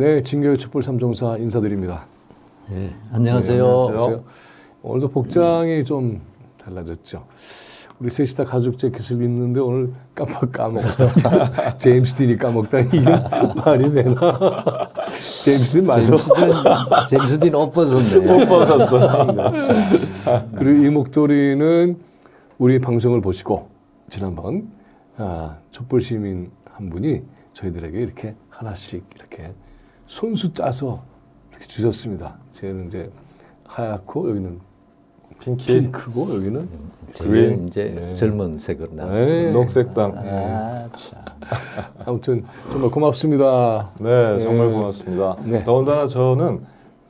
네, 진교의 촛불 3종사 인사드립니다. 네, 안녕하세요. 네, 안녕하세요. 오늘도 복장이 좀 달라졌죠. 우리 셋이 다 가죽 재킷을 입는데 오늘 까먹었다. 제임스 딘이 까먹다. 이게 말이 되나? 제임스 딘 맞아? 제임스 딘 옷 벗었네. 옷 벗었어. 그리고 이 목도리는 우리 방송을 보시고 지난번 촛불 시민 한 분이 저희들에게 이렇게 하나씩 이렇게 손수 짜서 이렇게 주셨습니다. 쟤는 이제 하얗고 여기는 핑크고 여기는 그린 이제 젊은 색으로 나. 녹색당. 참. 아무튼 정말 고맙습니다. 네, 정말 고맙습니다. 네. 더군다나 저는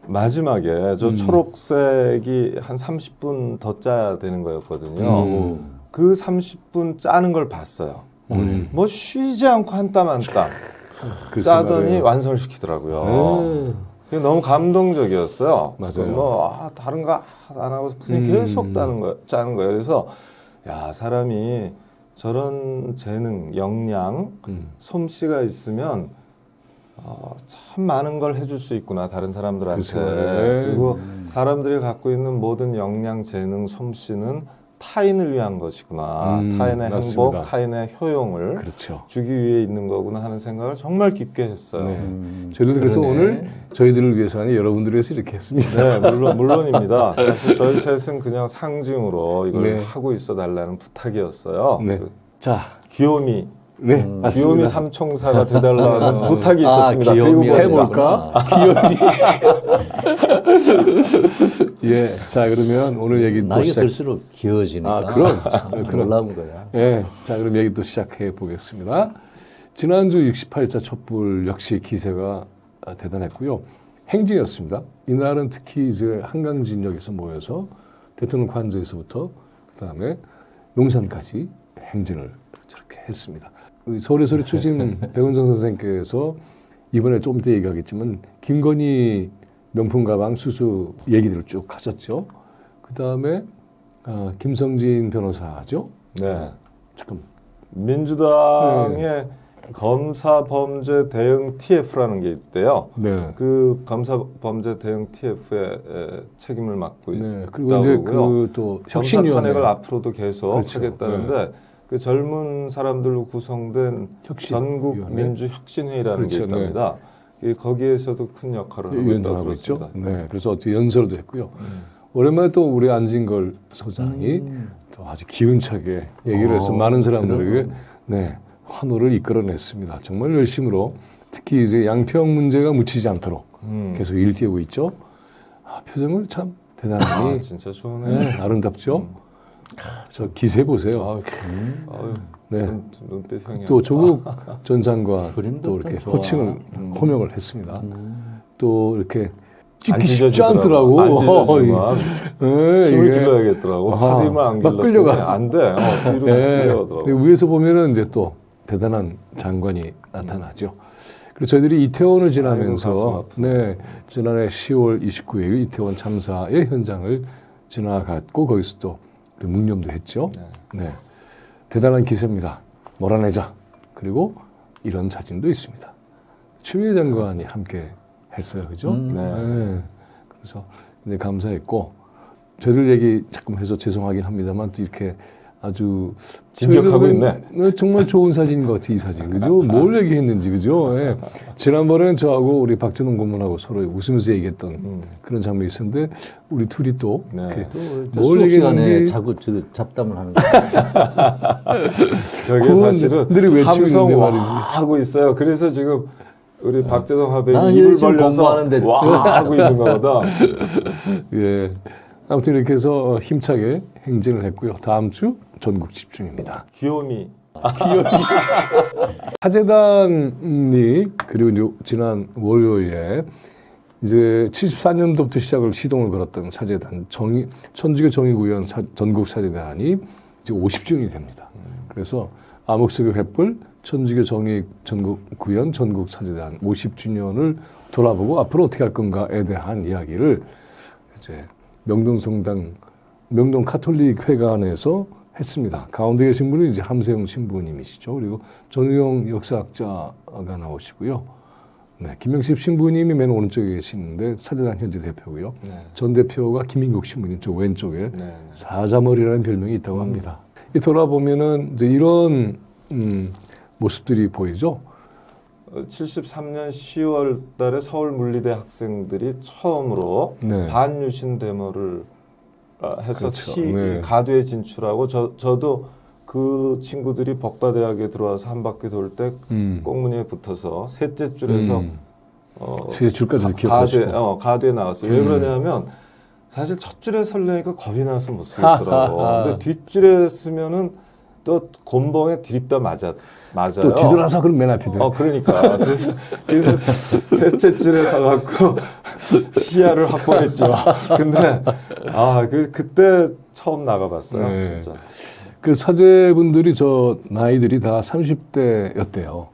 마지막에 저 초록색이 한 30분 더 짜야 되는 거였거든요. 그 30분 짜는 걸 봤어요. 뭐 쉬지 않고 한 땀 한 땀 짜더니 말이에요. 완성을 시키더라고요. 그게 너무 감동적이었어요. 맞아요. 뭐 다른 거 안 하고 그냥 계속 짜는 거예요. 그래서 야, 사람이 저런 재능, 역량, 솜씨가 있으면 참 많은 걸 해줄 수 있구나, 다른 사람들한테. 그렇죠. 네. 그리고 사람들이 갖고 있는 모든 역량, 재능, 솜씨는 타인을 위한 것이구나. 타인의 맞습니다. 행복, 타인의 효용을 그렇죠. 주기 위해 있는 거구나 하는 생각을 정말 깊게 했어요. 네. 저희도 그래서 오늘 저희들을 위해서 아니 여러분들을 위해서 이렇게 했습니다. 네, 물론입니다. 사실 저희 셋은 그냥 상징으로 이걸 네. 하고 있어 달라는 부탁이었어요. 네. 그 자, 귀요미, 네, 귀요미 맞습니다. 삼총사가 되달라는 부탁이 있었습니다. 귀요미 그리고 해볼까? 귀요미. 예, 자 그러면 오늘 얘기 또 나이가 시작. 들수록 귀여워지니까. 그럼 놀라운 거야. 예, 자 그럼 얘기 또 시작해 보겠습니다. 지난주 68자 촛불 역시 기세가 대단했고요. 행진이었습니다. 이날은 특히 이제 한강진역에서 모여서 대통령 관저에서부터 그다음에 용산까지 행진을 저렇게 했습니다. 서울의 추진 백원정 선생님께서 이번에 좀 이따 얘기하겠지만 김건희 명품 가방 수수 얘기들을 쭉 하셨죠. 그다음에 김성진 변호사죠. 네, 잠깐. 민주당의 검사 범죄 대응 TF라는 게 있대요. 네. 그 검사 범죄 대응 TF의 책임을 맡고 네. 있다고 그리고 이제 하고요. 그 또 검사 혁신위원회 탄핵을 앞으로도 계속 그렇죠. 하겠다는데 그 젊은 사람들로 구성된 전국 혁신위원회. 민주혁신회의라는 그렇죠. 게 있답니다. 거기에서도 큰 역할을 하고 있다고 위원장하고 있죠. 들었습니다. 네. 그래서 어떻게 연설도 했고요. 오랜만에 또 우리 안진걸 소장이 또 아주 기운차게 얘기를 해서 많은 사람들에게 네, 환호를 이끌어냈습니다. 정말 열심으로 특히 이제 양평 문제가 묻히지 않도록 계속 일띄우고 있죠. 표정을 참 대단히 진짜 좋네. 네, 아름답죠. 저 기세 보세요. 아유, 네. 눈빛 향이. 또 조국 전 장관 그림도 또 이렇게 참 좋아. 호칭을 호명을 했습니다. 또 이렇게 안 찍기 쉽지 않더라고. 안 찢어지더만. 네, 힘을 이게. 길러야겠더라고. 팔이만 안 막 길렀더니 끌려가. 안 돼. 뒤로 네. 끌려가더라고. 위에서 보면은 이제 또 대단한 장관이 나타나죠. 그리고 저희들이 이태원을 지나면서 네, 지난해 10월 29일 이태원 참사의 현장을 지나갔고 거기서 또 묵념도 했죠. 네. 대단한 기세입니다. 몰아내자. 그리고 이런 사진도 있습니다. 추미애 장관이 함께 했어요. 그죠? 네. 그래서 굉장히 감사했고 저희들 얘기 자꾸 해서 죄송하긴 합니다만 또 이렇게 아주 진격하고 있네. 정말 좋은 사진인 것 같아요, 이 사진. 그죠? 뭘 얘기했는지, 그죠? 예. 지난번에는 저하고 우리 박준홍 고문하고 서로 웃으면서 얘기했던 그런 장면이 있었는데 우리 둘이 또 네. 이렇게 또 뭘 수업 시간에 얘기했는지 자꾸 잡담을 하는 거야. 저게 사실은 구원들이 외치고 있는데 함성 와 말이지. 하고 있어요. 그래서 지금 우리 박재성 나는 화백이 입을 열심히 벌려서 공부하는데 와 하고 있는 거보다 예. 아무튼 이렇게 해서 힘차게 행진을 했고요. 다음 주 전국 집중입니다. 귀요미. 사재단이 그리고 이제 지난 월요일에 이제 74년도부터 시동을 걸었던 사재단 천주교 정의구현 전국 사재단이 이제 50주년이 됩니다. 그래서 암흑수교 횃불 천주교 정의 전국구현 전국 사재단 50주년을 돌아보고 앞으로 어떻게 할 건가에 대한 이야기를 이제 명동성당 명동 카톨릭 회관에서 했습니다. 가운데 계신 분은 이제 함세웅 신부님이시죠. 그리고 전우영 역사학자가 나오시고요. 네, 김영십 신부님이 맨 오른쪽에 계시는데 사재단 현재 대표고요. 네. 전 대표가 김인국 신부님 쪽 왼쪽에 네. 사자머리라는 별명이 있다고 합니다. 이 돌아보면은 이제 이런 모습들이 보이죠. 73년 10월 달에 서울 물리대 학생들이 처음으로 네. 반유신 데모를 해서 그렇죠. 네. 가두에 진출하고 저도 그 친구들이 법과대학에 들어와서 한 바퀴 돌 때 꽁무니에 붙어서 셋째 줄에서 세 줄까지 기억하시고. 가두에 나왔어요. 왜 그러냐면 사실 첫 줄에 설레니까 겁이 나서 못 쓰겠더라고. 근데 뒷줄에 쓰면은 또 곤봉에 드립다 맞아요. 또 뒤돌아서 그럼 맨 앞이 돼. 그러니까 그래서 셋째 줄에 서갖고 시야를 확보했죠. 근데 그때 처음 나가봤어요, 네. 진짜. 그 사제분들이 저 나이들이 다 30대였대요.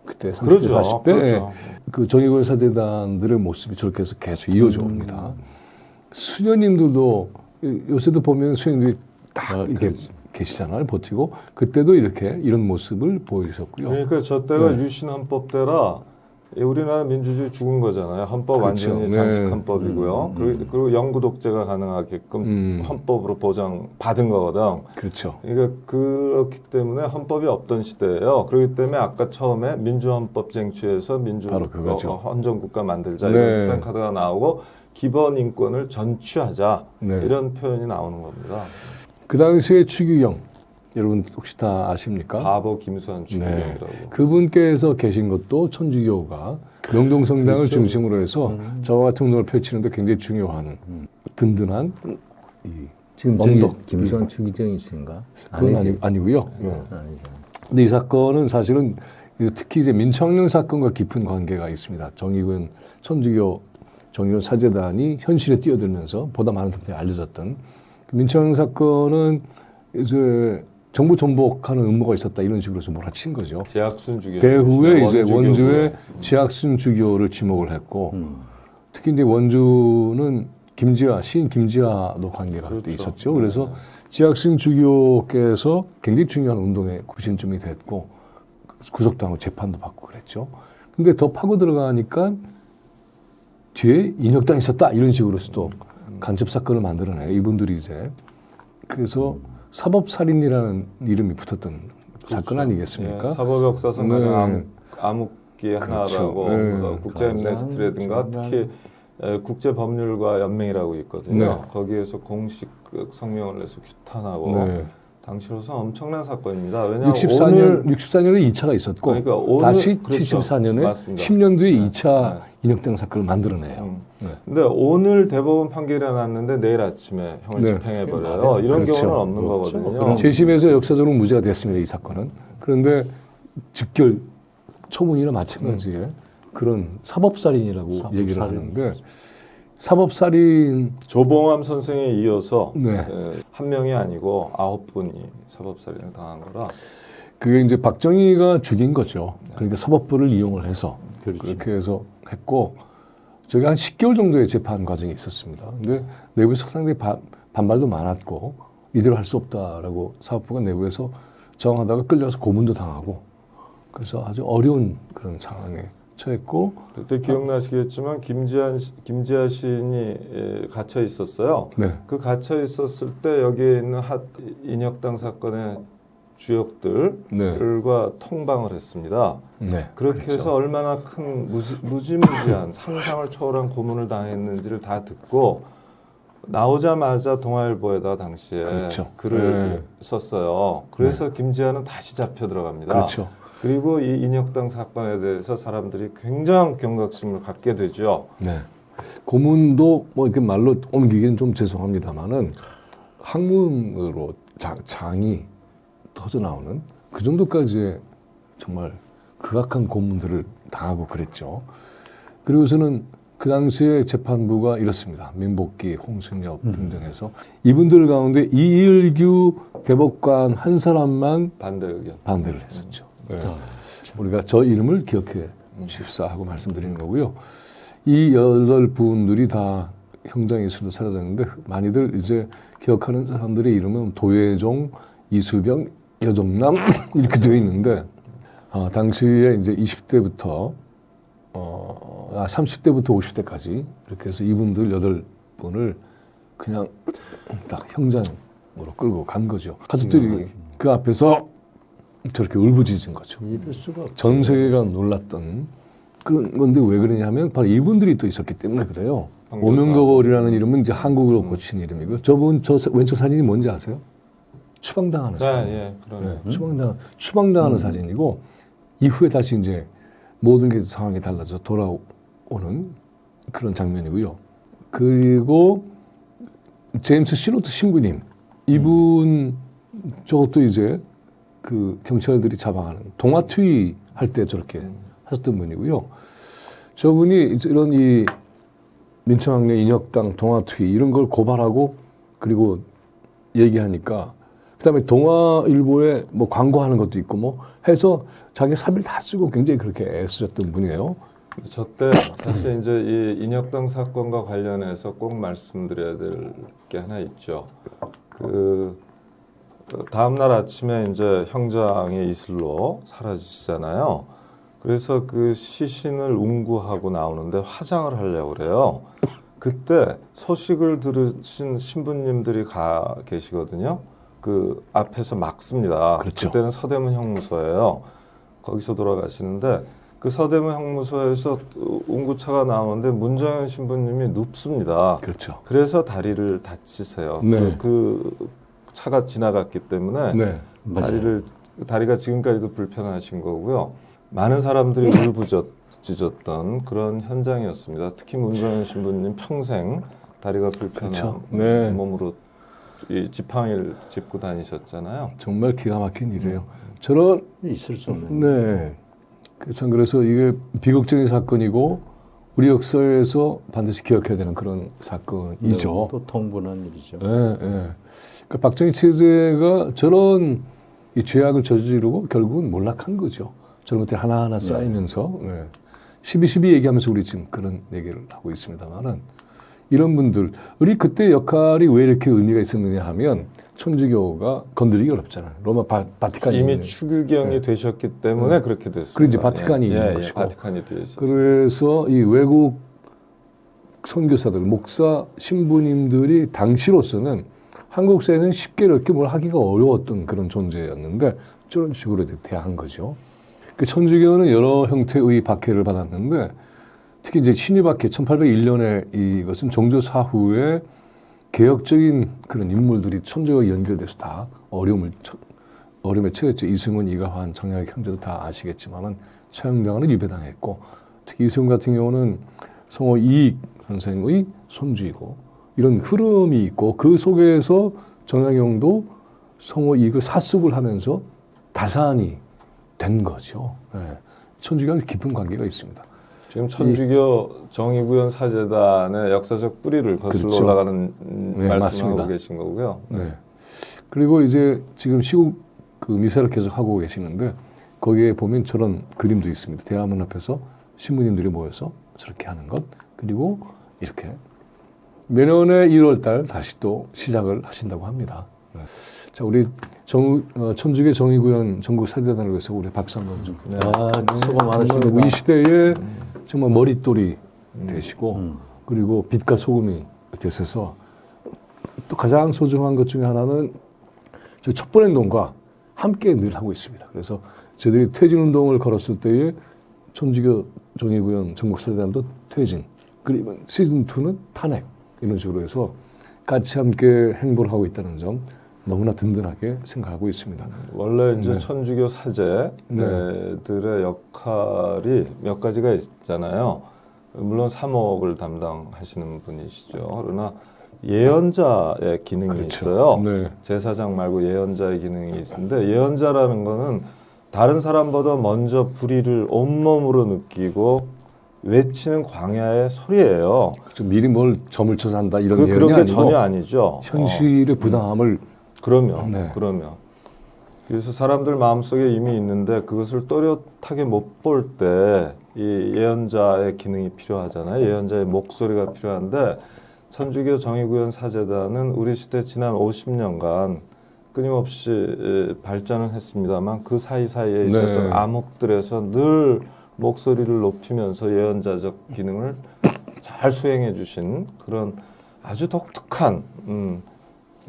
그때 30대, 그렇죠. 40대. 그렇죠. 그 정의군 사제단들의 모습이 저렇게 해서 계속 이어져 옵니다. 수녀님들도 요새도 보면 수녀님들이 딱 이렇게 그렇지. 계시잖아요. 버티고 그때도 이렇게 이런 모습을 보이셨고요. 그러니까 저 때가 네. 유신 헌법 때라 우리나라 민주주의 죽은 거잖아요. 헌법 그렇죠. 완전히 네. 장식 헌법이고요. 그리고 영구 독재가 가능하게끔 헌법으로 보장받은 거거든. 그렇죠. 그러니까 그렇기 때문에 헌법이 없던 시대예요. 그렇기 때문에 아까 처음에 민주헌법 쟁취해서 바로 그거죠. 헌정국가 만들자 네. 이런 플랜카드가 나오고 기본 인권을 전취하자 네. 이런 표현이 나오는 겁니다. 그 당시에 추기경 여러분 혹시 다 아십니까? 바보 김수환 네. 추기경이라고. 그분께서 계신 것도 천주교가 명동성당을 그렇죠. 중심으로 해서 저와 같은 운동을 펼치는데 굉장히 중요한 든든한 이 지금 저기 언덕. 김수환 추기경이신가? 그건 아니고요. 아니죠. 근데 이 사건은 사실은 특히 이제 민청년 사건과 깊은 관계가 있습니다. 정의군 천주교 정의군 사제단이 현실에 뛰어들면서 보다 많은 사람들이 알려졌던 민청년 사건은 이제 정부 전복하는 음모가 있었다 이런 식으로 해서 몰아친 거죠. 제학순 주교. 배후에 이제 원주의 네. 지학순 주교를 지목을 했고 특히 이제 원주는 김지하 시인 김지하도 관계가 그때 그렇죠. 있었죠. 그래서 지학순 주교께서 굉장히 중요한 운동의 구심점이 됐고 구속당하고 재판도 받고 그랬죠. 근데 더 파고 들어가니까 뒤에 인혁당이 있었다 이런 식으로서도 간첩 사건을 만들어내요. 이분들이 이제 그래서 사법살인이라는 이름이 붙었던 사건 아니겠습니까? 예, 사법 역사상 가장 네. 암흑기의 그렇죠. 하나라고 네. 국제 엠네스티라든가 특히 국제 법률가 연맹이라고 있거든요. 네. 거기에서 공식 성명을 내서 규탄하고 네. 당시로서 엄청난 사건입니다. 왜냐하면 64년에 2차가 있었고 그러니까 오늘- 다시 그렇죠. 74년에 맞습니다. 10년 뒤에 네. 2차 네. 인혁당 사건을 만들어내요. 네. 근데 오늘 대법원 판결이 났는데 내일 아침에 형을 네. 집행해버려요. 이런 그렇죠. 경우는 없는 거거든요. 재심에서 역사적으로 무죄가 됐습니다. 이 사건은. 그런데 직결 처분이나 마찬가지의 그런 사법살인이라고 얘기를 하는데 사법살인 조봉암 선생에 이어서 네. 한 명이 아니고 9분이 사법살인을 당한 거라. 그게 이제 박정희가 죽인 거죠. 그러니까 사법부를 이용을 해서 그렇죠. 그렇게 해서 했고 저게 한 10개월 정도의 재판 과정이 있었습니다. 근데 내부에서 상당히 반발도 많았고 이대로 할 수 없다라고 사법부가 내부에서 저항하다가 끌려서 고문도 당하고 그래서 아주 어려운 그런 상황에 처했고 그때 기억나시겠지만 김지하 시인이 갇혀 있었어요. 네. 그 갇혀 있었을 때 여기에 있는 인혁당 사건의 주역들과 네. 통방을 했습니다. 네. 그렇게 그렇죠. 해서 얼마나 큰 무지무지한 상상을 초월한 고문을 당했는지를 다 듣고 나오자마자 동아일보에다 당시에 그렇죠. 글을 네. 썼어요. 그래서 김지하는 다시 잡혀 들어갑니다. 그렇죠. 그리고 이 인혁당 사건에 대해서 사람들이 굉장한 경각심을 갖게 되죠. 네. 고문도 뭐 이렇게 말로 옮기기는 좀 죄송합니다만은 학문으로 장이 터져 나오는 그 정도까지의 정말 극악한 고문들을 당하고 그랬죠. 그리고서는 그 당시에 재판부가 이렇습니다. 민복기, 홍순엽 등등 해서 이분들 가운데 이일규 대법관 한 사람만 반대 의견. 반대를 했었죠. 네. 우리가 저 이름을 기억해 주십사 하고 말씀드리는 거고요. 이 8분들이 다 형장에서도 사라졌는데 많이들 이제 기억하는 사람들의 이름은 도예종, 이수병, 여정남 이렇게 되어 있는데 당시에 이제 20대부터 30대부터 50대까지 이렇게 해서 이분들 8분을 그냥 딱 형장으로 끌고 간 거죠. 가족들이 그 앞에서 저렇게 울부짖은 거죠. 이럴 수가 없죠. 전 세계가 놀랐던 그런 건데 왜 그러냐면 바로 이분들이 또 있었기 때문에 그래요. 오명거골이라는 이름은 이제 한국으로 고친 이름이고요. 저분 저 왼쪽 사진이 뭔지 아세요? 추방당하는 사진. 예, 그러네. 추방당하는 사진이고 이후에 다시 이제 모든 게 상황이 달라져 돌아오는 그런 장면이고요. 그리고 제임스 시노트 신부님 이분 저것도 이제 그 경찰들이 잡아가는 동아투이 할 때 저렇게 하셨던 분이고요. 저분이 이런 이 민청학령 인혁당 동아투이 이런 걸 고발하고 그리고 얘기하니까 그다음에 동아일보에 뭐 광고하는 것도 있고 뭐 해서 자기 사비를 다 쓰고 굉장히 그렇게 애쓰셨던 분이에요. 저때 사실 이제 이 인혁당 사건과 관련해서 꼭 말씀드려야 될 게 하나 있죠. 그 다음 날 아침에 이제 형장의 이슬로 사라지시잖아요. 그래서 그 시신을 운구하고 나오는데 화장을 하려고 그래요. 그때 소식을 들으신 신부님들이 가 계시거든요. 그 앞에서 막습니다. 그렇죠. 그때는 서대문 형무소예요. 거기서 돌아가시는데 그 서대문 형무소에서 운구차가 나오는데 문정현 신부님이 눕습니다. 그렇죠. 그래서 다리를 다치세요. 네. 그 차가 지나갔기 때문에 네. 다리가 지금까지도 불편하신 거고요. 많은 사람들이 울부짖었던 그런 현장이었습니다. 특히 문정현 신부님 평생 다리가 불편한 그렇죠. 네. 몸으로 이 지팡이를 짚고 다니셨잖아요. 정말 기가 막힌 일이에요. 저런 있을 수 없는. 네. 참 그래서 이게 비극적인 사건이고 우리 역사에서 반드시 기억해야 되는 그런 사건이죠. 또 통분한 일이죠. 예, 예. 그러니까 박정희 체제가 저런 이 죄악을 저지르고 결국은 몰락한 거죠. 저런 것들이 하나하나 쌓이면서 12.12 얘기하면서 우리 지금 그런 얘기를 하고 있습니다만은 이런 분들 우리 그때 역할이 왜 이렇게 의미가 있었느냐 하면 천주교가 건드리기 어렵잖아요. 로마 바티칸이 이미 있는. 추규경이 되셨기 때문에 그렇게 됐습니다. 그리고 이제 바티칸이 있는 것이고. 바티칸이 되셨어요. 그래서 이 외국 선교사들, 목사, 신부님들이 당시로서는 한국 사회는 쉽게 이렇게 뭘 하기가 어려웠던 그런 존재였는데 저런 식으로 대한 거죠. 그 천주교는 여러 형태의 박해를 받았는데 특히 이제 신유박해 1801년에 이것은 종교 사후에 개혁적인 그런 인물들이 천주교와 연결돼서 다 어려움에 처했죠. 이승훈, 이가환, 정약의 형제도 다 아시겠지만은 처형당하는 유배당했고 특히 이승훈 같은 경우는 성호 이익 선생의 손주이고 이런 흐름이 있고 그 속에서 정약용도 성호 이익을 사습을 하면서 다산이 된 거죠. 네. 천주교와 깊은 관계가 있습니다. 지금 천주교 정의구현 사재단의 역사적 뿌리를 거슬러 그렇죠. 올라가는 네, 말씀을 맞습니다. 하고 계신 거고요. 네. 그리고 이제 지금 시국 그 미사를 계속 하고 계시는데 거기에 보면 저런 그림도 있습니다. 대화문 앞에서 신부님들이 모여서 저렇게 하는 것 그리고 이렇게 내년에 1월달 다시 또 시작을 하신다고 합니다. 네. 자, 우리 천주교 정의구현 전국 사재단을 위해서 우리 박수 한번 좀. 네. 수고 많으십니다. 이 시대에 정말 머릿돌이 되시고 그리고 빛과 소금이 되셔서 또 가장 소중한 것 중에 하나는 저 촛불행동과 함께 늘 하고 있습니다. 그래서 저희들이 퇴진운동을 걸었을 때에 천주교 정의구현 전국사재단도 퇴진 그리고 시즌2는 탄핵 이런 식으로 해서 같이 함께 행보를 하고 있다는 점 너무나 든든하게 생각하고 있습니다. 원래 이제 네. 천주교 사제들의 역할이 몇 가지가 있잖아요. 물론 사목을 담당하시는 분이시죠. 그러나 예언자의 기능이 그렇죠. 있어요. 네. 제사장 말고 예언자의 기능이 있는데 예언자라는 거는 다른 사람보다 먼저 불의를 온몸으로 느끼고 외치는 광야의 소리예요. 좀 미리 뭘 점을 쳐서 한다 이런 그런 예언이 게 아니고 전혀 아니죠. 현실의 부당함을 그러면 네. 그래서 사람들 마음속에 이미 있는데 그것을 또렷하게 못 볼 때 이 예언자의 기능이 필요하잖아요. 예언자의 목소리가 필요한데 천주교 정의구현 사재단은 우리 시대 지난 50년간 끊임없이 발전은 했습니다만 그 사이사이에 있었던 네. 암흑들에서 늘 목소리를 높이면서 예언자적 기능을 잘 수행해 주신 그런 아주 독특한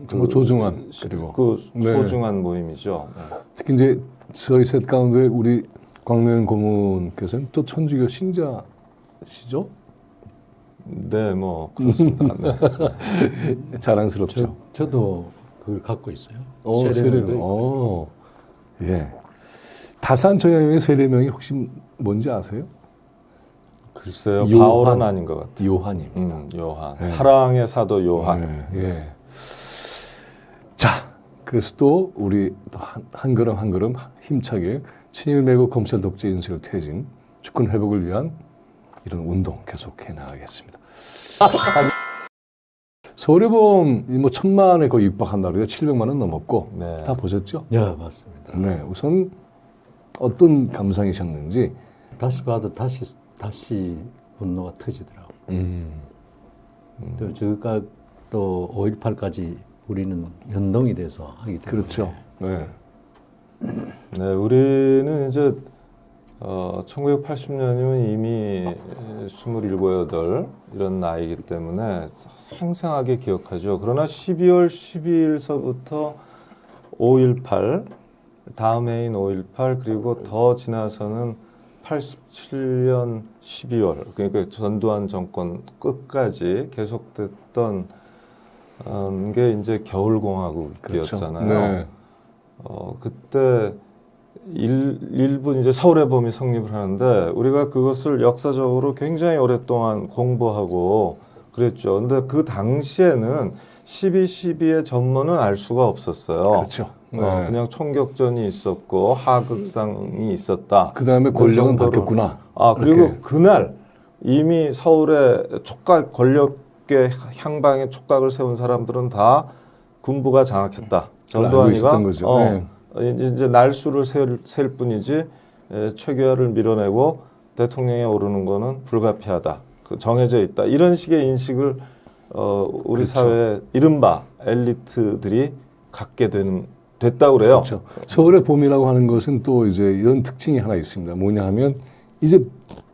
정말 조중한 그리고 그 네. 소중한 모임이죠. 네. 특히 이제 저희 셋 가운데 우리 광명 고문께서는 또 천주교 신자시죠? 네, 뭐 그렇습니다. 네. 자랑스럽죠. 저도 그걸 갖고 있어요. 세례명도 세례명도 있고. 예. 다산 저야의 세례명이 혹시 뭔지 아세요? 글쎄요, 요한. 바울은 아닌 것 같아요. 요한입니다. 요한. 네. 사랑의 사도 요한. 예, 예. 자, 그래서 또 우리 한 걸음 한 걸음 힘차게 친일 매국 검찰 독재 인수를 퇴진, 주권 회복을 위한 이런 운동 계속해 나가겠습니다. 서울의봄 뭐 1,000만에 거의 육박한다 그래요. 700만 원 넘었고 네. 다 보셨죠? 네, 맞습니다. 네, 우선 어떤 감상이셨는지. 다시 봐도 다시 분노가 터지더라고요. 또 저가 또 5.18까지 우리는 연동이 돼서 하기 때문에 그렇죠. 네. 네, 우리는 이제 1980년이면 이미 27, 28 이런 나이이기 때문에 생생하게 기억하죠. 그러나 12월 12일서부터 5.18, 다음 해인 5.18 그리고 더 지나서는 87년 12월 그러니까 전두환 정권 끝까지 계속됐던 게 이제 겨울공화국이었잖아요. 그렇죠. 네. 그때 일부 이제 서울의 봄이 성립을 하는데 우리가 그것을 역사적으로 굉장히 오랫동안 공부하고 그랬죠. 근데 그 당시에는 12.12의 전문은 알 수가 없었어요. 그렇죠. 네. 그냥 총격전이 있었고 하극상이 있었다. 그 다음에 권력은 정도로. 바뀌었구나. 그리고 이렇게. 그날 이미 서울에 촉각 권력의 향방에 촉각을 세운 사람들은 다 군부가 장악했다. 그걸 알고 전두환이가 있었던 거죠. 네. 이제 날수를 셀 뿐이지 최규하를 밀어내고 대통령에 오르는 거는 불가피하다. 정해져 있다. 이런 식의 인식을 우리 그렇죠. 사회의 이른바 엘리트들이 갖게 됐다고 그래요. 그렇죠. 서울의 봄이라고 하는 것은 또 이제 이런 특징이 하나 있습니다. 뭐냐 하면 이제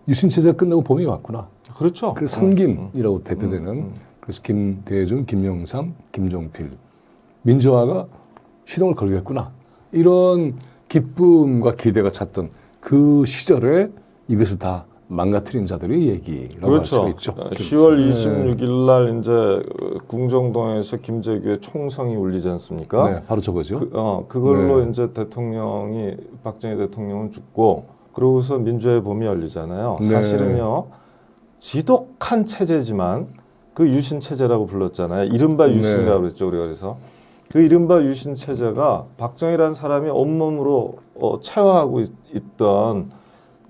유신체제가 끝나고 봄이 왔구나. 그렇죠. 그래서 삼김이라고 대표되는 그래서 김대중, 김영삼, 김종필 민주화가 시동을 걸겠구나. 이런 기쁨과 기대가 찼던 그 시절에 이것을 다 망가뜨린 자들의 얘기라고 그렇죠. 할 수가 있죠. 10월 26일 날 이제 궁정동에서 김재규의 총성이 울리지 않습니까? 네, 바로 저거죠. 그걸로 네. 이제 박정희 대통령은 죽고 그러고서 민주화의 봄이 열리잖아요. 네. 사실은요 지독한 체제지만 그 유신 체제라고 불렀잖아요. 이른바 유신이라고 그랬죠. 우리가 그래서 그 이른바 유신 체제가 박정희라는 사람이 온몸으로 체화하고 있던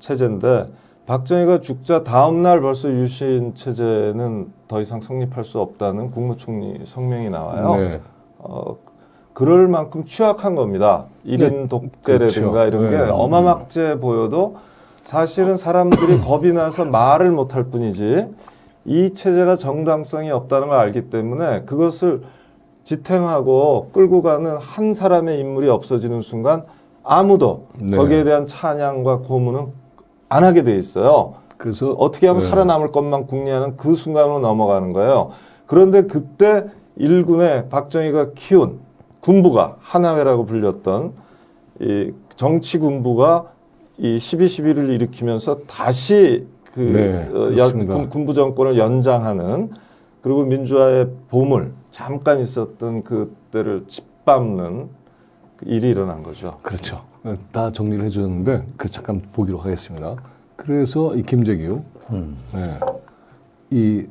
체제인데 박정희가 죽자 다음 날 벌써 유신 체제는 더 이상 성립할 수 없다는 국무총리 성명이 나와요. 네. 그럴 만큼 취약한 겁니다. 1인 독재라든가 그렇죠. 이런 게 네. 어마막재 보여도 사실은 사람들이 겁이 나서 말을 못할 뿐이지 이 체제가 정당성이 없다는 걸 알기 때문에 그것을 지탱하고 끌고 가는 한 사람의 인물이 없어지는 순간 아무도 네. 거기에 대한 찬양과 고문은 안 하게 돼 있어요. 그래서 어떻게 하면 네. 살아남을 것만 궁리하는 그 순간으로 넘어가는 거예요. 그런데 그때 일군의 박정희가 키운 군부가 하나회라고 불렸던 이 정치 군부가 이 12.12를 일으키면서 다시 그 네, 그렇습니다. 군부 정권을 연장하는 그리고 민주화의 봄을 잠깐 있었던 그때를 짓밟는 일이 일어난 거죠. 그렇죠. 다 정리를 해주셨는데 그 잠깐 보기로 하겠습니다. 그래서 이 김재규 네. 이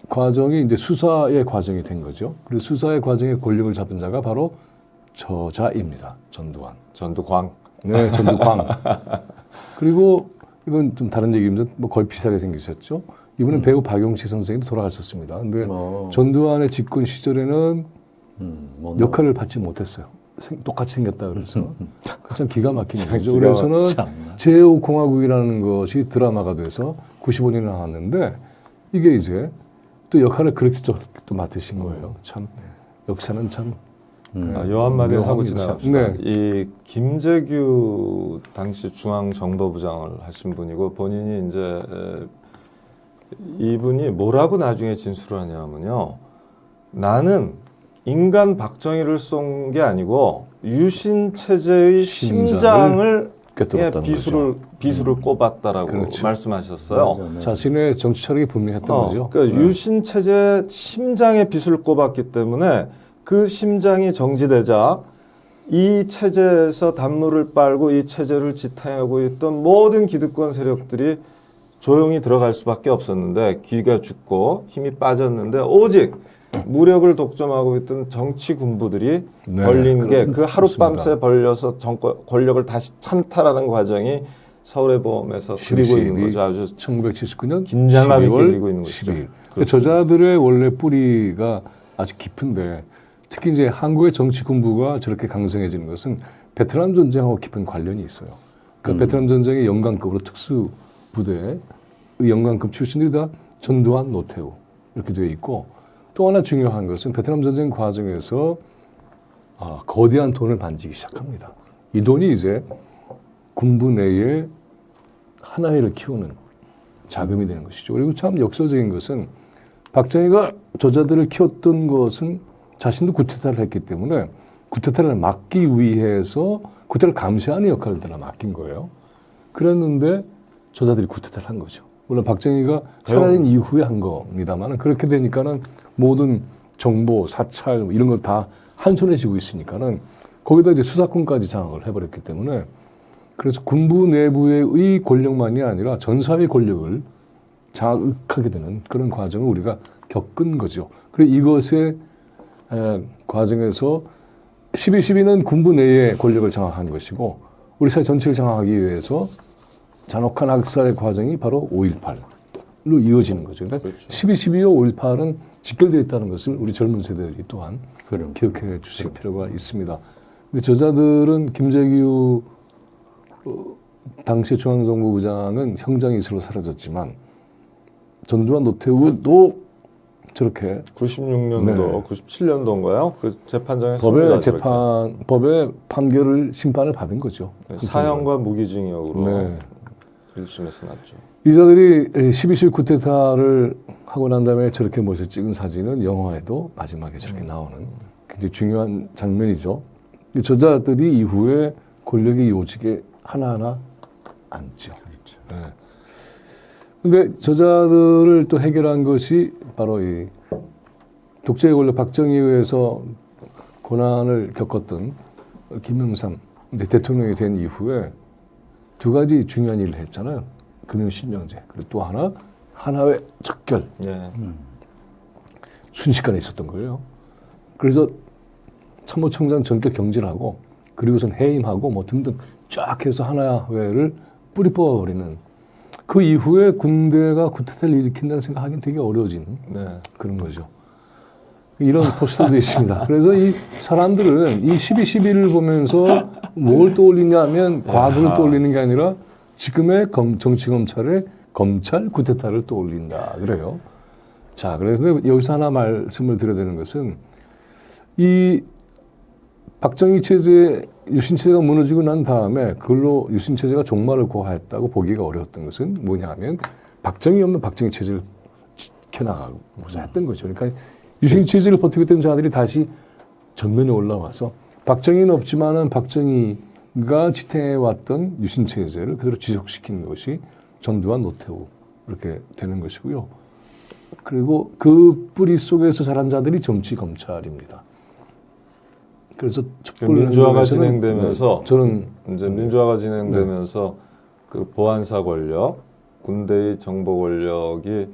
과정이 이제 수사의 과정이 된 거죠. 그리고 수사의 과정에 권력을 잡은 자가 바로 저자입니다. 전두환. 전두광. 네, 전두광. 그리고 이건 좀 다른 얘기입니다. 뭐 거의 비슷하게 생기셨죠. 이분은 배우 박용식 선생님도 돌아가셨습니다. 근데 전두환의 집권 시절에는 역할을 받지 못했어요. 똑같이 생겼다 그래서 참 기가 막힌 거죠. 그래서는 제5공화국이라는 것이 드라마가 돼서 95년에 나왔는데 이게 이제 또 역할을 그렇게 또 맡으신 거예요. 참 역사는 참 요 한마디를 하고 묘합니다. 지나갑시다. 네. 이 김재규 당시 중앙정보부장을 하신 분이고 본인이 이제 이분이 뭐라고 나중에 진술을 하냐면요. 나는 인간 박정희를 쏜 게 아니고 유신 체제의 심장을 꿰뚫었다는 비수를 꼽았다라고 그렇죠. 말씀하셨어요. 맞아, 맞아. 자신의 정치 철학이 분명했던 거죠. 그러니까 유신 체제 심장에 비수를 꼽았기 때문에 그 심장이 정지되자 이 체제에서 단물을 빨고 이 체제를 지탱하고 있던 모든 기득권 세력들이 조용히 들어갈 수밖에 없었는데 귀가 죽고 힘이 빠졌는데 오직 무력을 독점하고 있던 정치 군부들이 네, 벌린 게 그 하룻밤새 그렇습니다. 벌려서 권력을 다시 찬탈하는 과정이 서울의 봄에서 그리고 있는 거죠. 아주 1979년 긴장감 있게 12월 그리고 있는 것이죠. 12일. 저자들의 원래 뿌리가 아주 깊은데 특히 이제 한국의 정치 군부가 저렇게 강성해지는 것은 베트남 전쟁하고 깊은 관련이 있어요. 그러니까 베트남 전쟁의 영광급으로 특수 부대의 영광급 출신들이 다 전두환, 노태우 이렇게 되어 있고 또 하나 중요한 것은 베트남 전쟁 과정에서 거대한 돈을 만지기 시작합니다. 이 돈이 이제 군부 내에 하나회를 키우는 자금이 되는 것이죠. 그리고 참 역설적인 것은 박정희가 저자들을 키웠던 것은 자신도 구테타를 했기 때문에 구테타를 막기 위해서 구테타를 감시하는 역할을 다 맡긴 거예요. 그랬는데 저자들이 구테타를 한 거죠. 물론 박정희가 사라진 이후에 한 겁니다만 그렇게 되니까는 모든 정보, 사찰 이런 걸 다 한 손에 쥐고 있으니까는 거기다 이제 수사권까지 장악을 해버렸기 때문에 그래서 군부 내부의 권력만이 아니라 전사의 권력을 장악하게 되는 그런 과정을 우리가 겪은 거죠. 그리고 이것의 과정에서 12.12는 군부 내의 권력을 장악한 것이고 우리 사회 전체를 장악하기 위해서 잔혹한 학살의 과정이 바로 5.18로 이어지는 거죠. 그러니까 그렇죠. 12.12와 5.18은 직결되어 있다는 것을 우리 젊은 세대들이 또한 그럼. 기억해 주실 필요가 있습니다. 근데 저자들은 김재규 당시 중앙정보부장은 형장이 있으로 사라졌지만 전두환 노태우도 저렇게 96년도, 네. 97년도인가요? 그 재판장에서 법의 판결을 심판을 받은 거죠. 사형과 무기징역으로 네. 1심에서 났죠. 이자들이 12.12 쿠데타를 하고 난 다음에 저렇게 모셔 찍은 사진은 영화에도 마지막에 저렇게 나오는 굉장히 중요한 장면이죠. 이 저자들이 이후에 권력의 요직에 하나하나 앉죠. 네. 근데 저자들을 또 해결한 것이 바로 이 독재의 권력 박정희에 의해서 고난을 겪었던 김영삼 대통령이 된 이후에 두 가지 중요한 일을 했잖아요. 금융실명제 그리고 또 하나 하나회 척결 네. 순식간에 있었던 거예요. 그래서 참모총장 전격 경질하고 그리고선 해임하고 뭐 등등 쫙 해서 하나회를 뿌리 뽑아버리는 그 이후에 군대가 쿠데타를 일으킨다는 생각하기는 되게 어려워지는 네. 그런 거죠. 이런 포스터도 있습니다. 그래서 이 사람들은 이 12.12를 보면서 뭘 떠올리냐면 과거를 떠올리는 게 아니라 지금의 정치검찰의 검찰 쿠데타를 떠올린다 그래요. 자, 그래서 여기서 하나 말씀을 드려야 되는 것은 이 박정희 체제, 유신 체제가 무너지고 난 다음에 그걸로 유신 체제가 종말을 고하했다고 보기가 어려웠던 것은 뭐냐면 박정희 없는 박정희 체제를 지켜나가고자 했던 거죠. 그러니까 유신 체제를 버티고 있던 자들이 다시 전면에 올라와서 박정희는 없지만은 박정희가 지탱해왔던 유신 체제를 그대로 지속시키는 것이 전두환, 노태우 이렇게 되는 것이고요. 그리고 그 뿌리 속에서 자란 자들이 정치 검찰입니다. 그래서 민주화가 진행되면서 저는 이제 민주화가 진행되면서 그 보안사 권력, 군대의 정보 권력이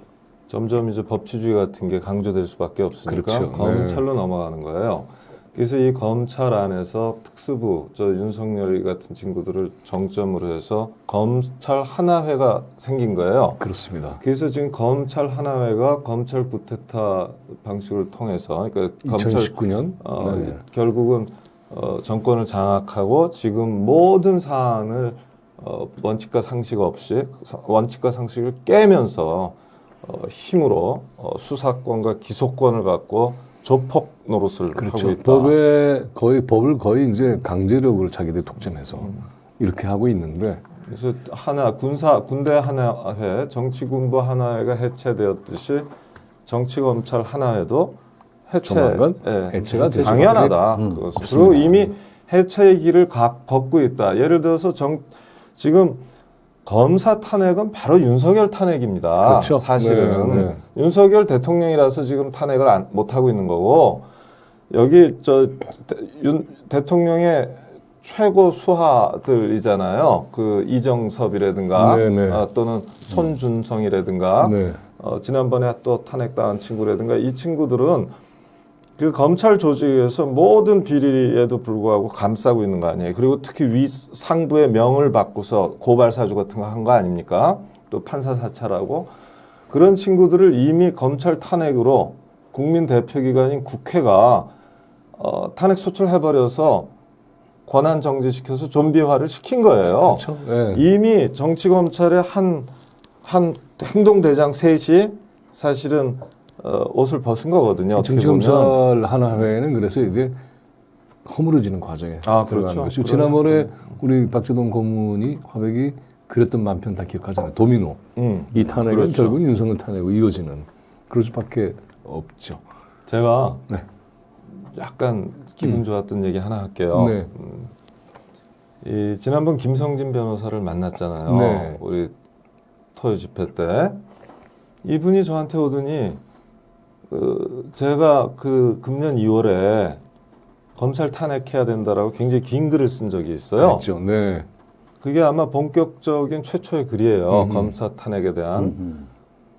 점점 이제 법치주의 같은 게 강조될 수밖에 없으니까 그렇죠. 검찰로 넘어가는 거예요. 그래서 이 검찰 안에서 특수부, 저 윤석열 같은 친구들을 정점으로 해서 검찰 하나회가 생긴 거예요. 그렇습니다. 그래서 지금 검찰 하나회가 검찰 쿠데타 방식을 통해서 그러니까 2019년 결국은 정권을 장악하고 지금 모든 사안을 원칙과 상식 없이 원칙과 상식을 깨면서 힘으로 수사권과 기소권을 갖고 조폭 노릇을 그렇죠. 하고 있다. 법을 거의 이제 강제력으로 자기들이 독점해서 이렇게 하고 있는데 그래서 군대 하나회, 정치군부 하나회가 해체되었듯이 정치검찰 하나회도 조만간 해체가 되죠. 당연하다. 그것은. 그리고 이미 해체의 길을 걷고 있다. 예를 들어서 지금 검사 탄핵은 바로 윤석열 탄핵입니다. 그렇죠. 사실은 네, 네. 윤석열 대통령이라서 지금 탄핵을 못 하고 있는 거고 여기 윤 대통령의 최고 수하들이잖아요. 그 이정섭이라든가 네, 네. 또는 손준성이라든가 네. 지난번에 또 탄핵당한 친구라든가 이 친구들은 그 검찰 조직에서 모든 비리에도 불구하고 감싸고 있는 거 아니에요. 그리고 특히 상부의 명을 받고서 고발 사주 같은 거 한 거 아닙니까? 또 판사 사찰하고 그런 친구들을 이미 검찰 탄핵으로 국민 대표기관인 국회가 탄핵 소출해버려서 권한 정지시켜서 좀비화를 시킨 거예요. 그렇죠. 네. 이미 정치 검찰의 한 행동대장 셋이 사실은 옷을 벗은 거거든요. 어떻게 보면. 정치검찰 하나회는 그래서 이제 허물어지는 과정에 들어가는 그렇죠. 것이고 지난번에 우리 박재동 고문이 화백이 그랬던 만편 다 기억하잖아요. 도미노. 이 탄핵은 그렇죠. 결국은 윤석열 탄핵으로 이어지는 그럴 수밖에 없죠. 제가 네. 약간 기분 좋았던 얘기 하나 할게요. 네. 지난번 김성진 변호사를 만났잖아요. 네. 우리 토요 집회 때 이분이 저한테 오더니 제가 그 금년 2월에 검찰 탄핵해야 된다라고 굉장히 긴 글을 쓴 적이 있어요. 그렇죠. 네. 그게 아마 본격적인 최초의 글이에요. 검사 탄핵에 대한.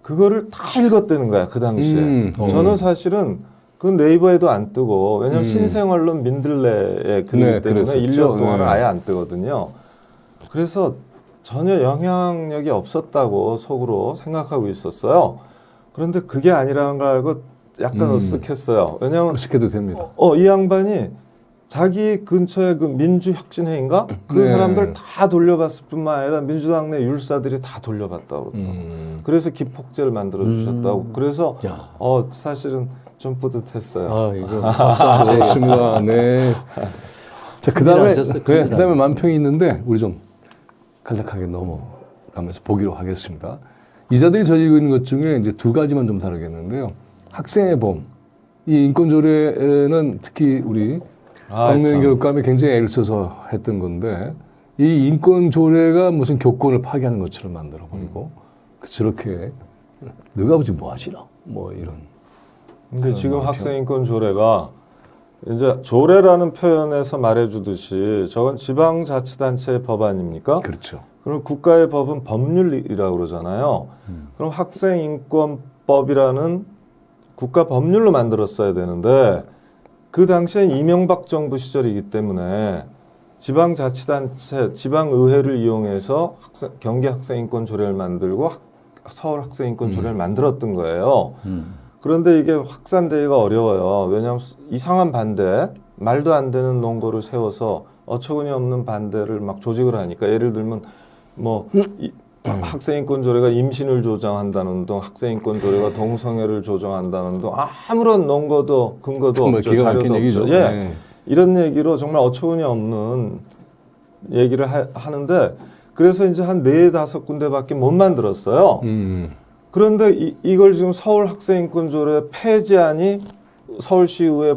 그거를 다 읽었다는 거야, 그 당시에. 저는 사실은 그 네이버에도 안 뜨고, 왜냐면 신생언론 민들레의 글이기 네, 때문에 그랬었죠. 1년 동안은 네. 아예 안 뜨거든요. 그래서 전혀 영향력이 없었다고 속으로 생각하고 있었어요. 그런데 그게 아니라는 걸 알고 약간 으쓱했어요. 왜냐면 그렇게도 됩니다. 이 양반이 자기 근처에 그 민주혁신회인가 그 네. 사람들 다 돌려봤을 뿐만 아니라 민주당 내 율사들이 다 돌려봤다고 그러더라고요. 그래서 기폭제를 만들어 주셨다고. 그래서 야. 사실은 좀 뿌듯했어요. 아, 이거 박수 한번 좋습니다. 네. 자, 그다음에 큰일 그래, 나셨어요. 그다음에 만평이 있는데 우리 좀 간략하게 넘어가면서 보기로 하겠습니다. 이자들이 저지르고 있는 것 중에 이제 두 가지만 좀 다루겠는데요. 학생의 범, 이 인권조례는 특히 우리 박명희 참. 교육감이 굉장히 애를 써서 했던 건데 이 인권조례가 무슨 교권을 파괴하는 것처럼 만들어버리고 저렇게 너가 아버지 뭐 하시나? 뭐 이런. 근데 지금 학생인권 조례가 이제 조례라는 표현에서 말해주듯이 저건 지방자치단체의 법 아닙니까? 그렇죠. 그럼 국가의 법은 법률이라고 그러잖아요. 그럼 학생인권법이라는 국가 법률로 만들었어야 되는데 그 당시엔 이명박 정부 시절이기 때문에 지방자치단체, 지방의회를 이용해서 경기 학생인권 조례를 만들고 서울 학생인권 조례를 만들었던 거예요. 그런데 이게 확산되기가 어려워요. 왜냐하면 이상한 반대, 말도 안 되는 논거를 세워서 어처구니 없는 반대를 막 조직을 하니까 예를 들면 학생인권 조례가 임신을 조장한다는 등 학생인권 조례가 동성애를 조장한다는 등 아무런 논거도 근거도 정말 없죠. 기가 막힌 자료도 얘기죠. 없죠. 예. 네. 이런 얘기로 정말 어처구니 없는 얘기를 하는데 그래서 이제 한 4-5군데밖에 못 만들었어요. 그런데 이걸 지금 서울 학생인권 조례 폐지안이 서울시의회에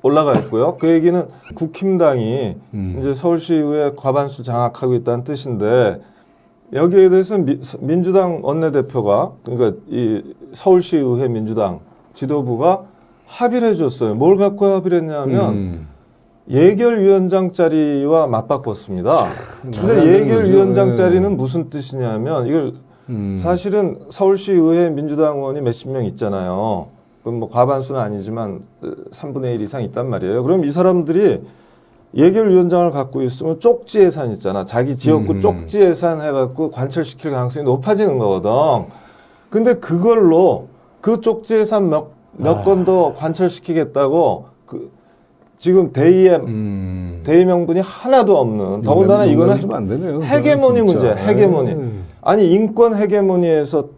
올라가 있고요. 그 얘기는 국힘당이 이제 서울시의회 과반수 장악하고 있다는 뜻인데 여기에 대해서는 민주당 원내대표가 그러니까 이 서울시의회 민주당 지도부가 합의를 해줬어요. 뭘 갖고 합의를 했냐면 예결위원장 자리와 맞바꿨습니다. 근데 예결위원장 자리는 무슨 뜻이냐면 이걸 사실은 서울시의회 민주당 의원이 몇십 명 있잖아요. 그럼 뭐 과반수는 아니지만 3분의 1 이상 있단 말이에요. 그럼 이 사람들이 예결위원장을 갖고 있으면 쪽지 예산 있잖아. 자기 지역구 쪽지 예산 해갖고 관철시킬 가능성이 높아지는 거거든. 근데 그걸로 그 쪽지 예산 몇 건 더 관철시키겠다고 지금 대의 명분이 하나도 없는 더군다나 이거는 좀 안 되네요. 헤게모니 진짜. 문제야. 헤게모니. 아니 인권 헤게모니에서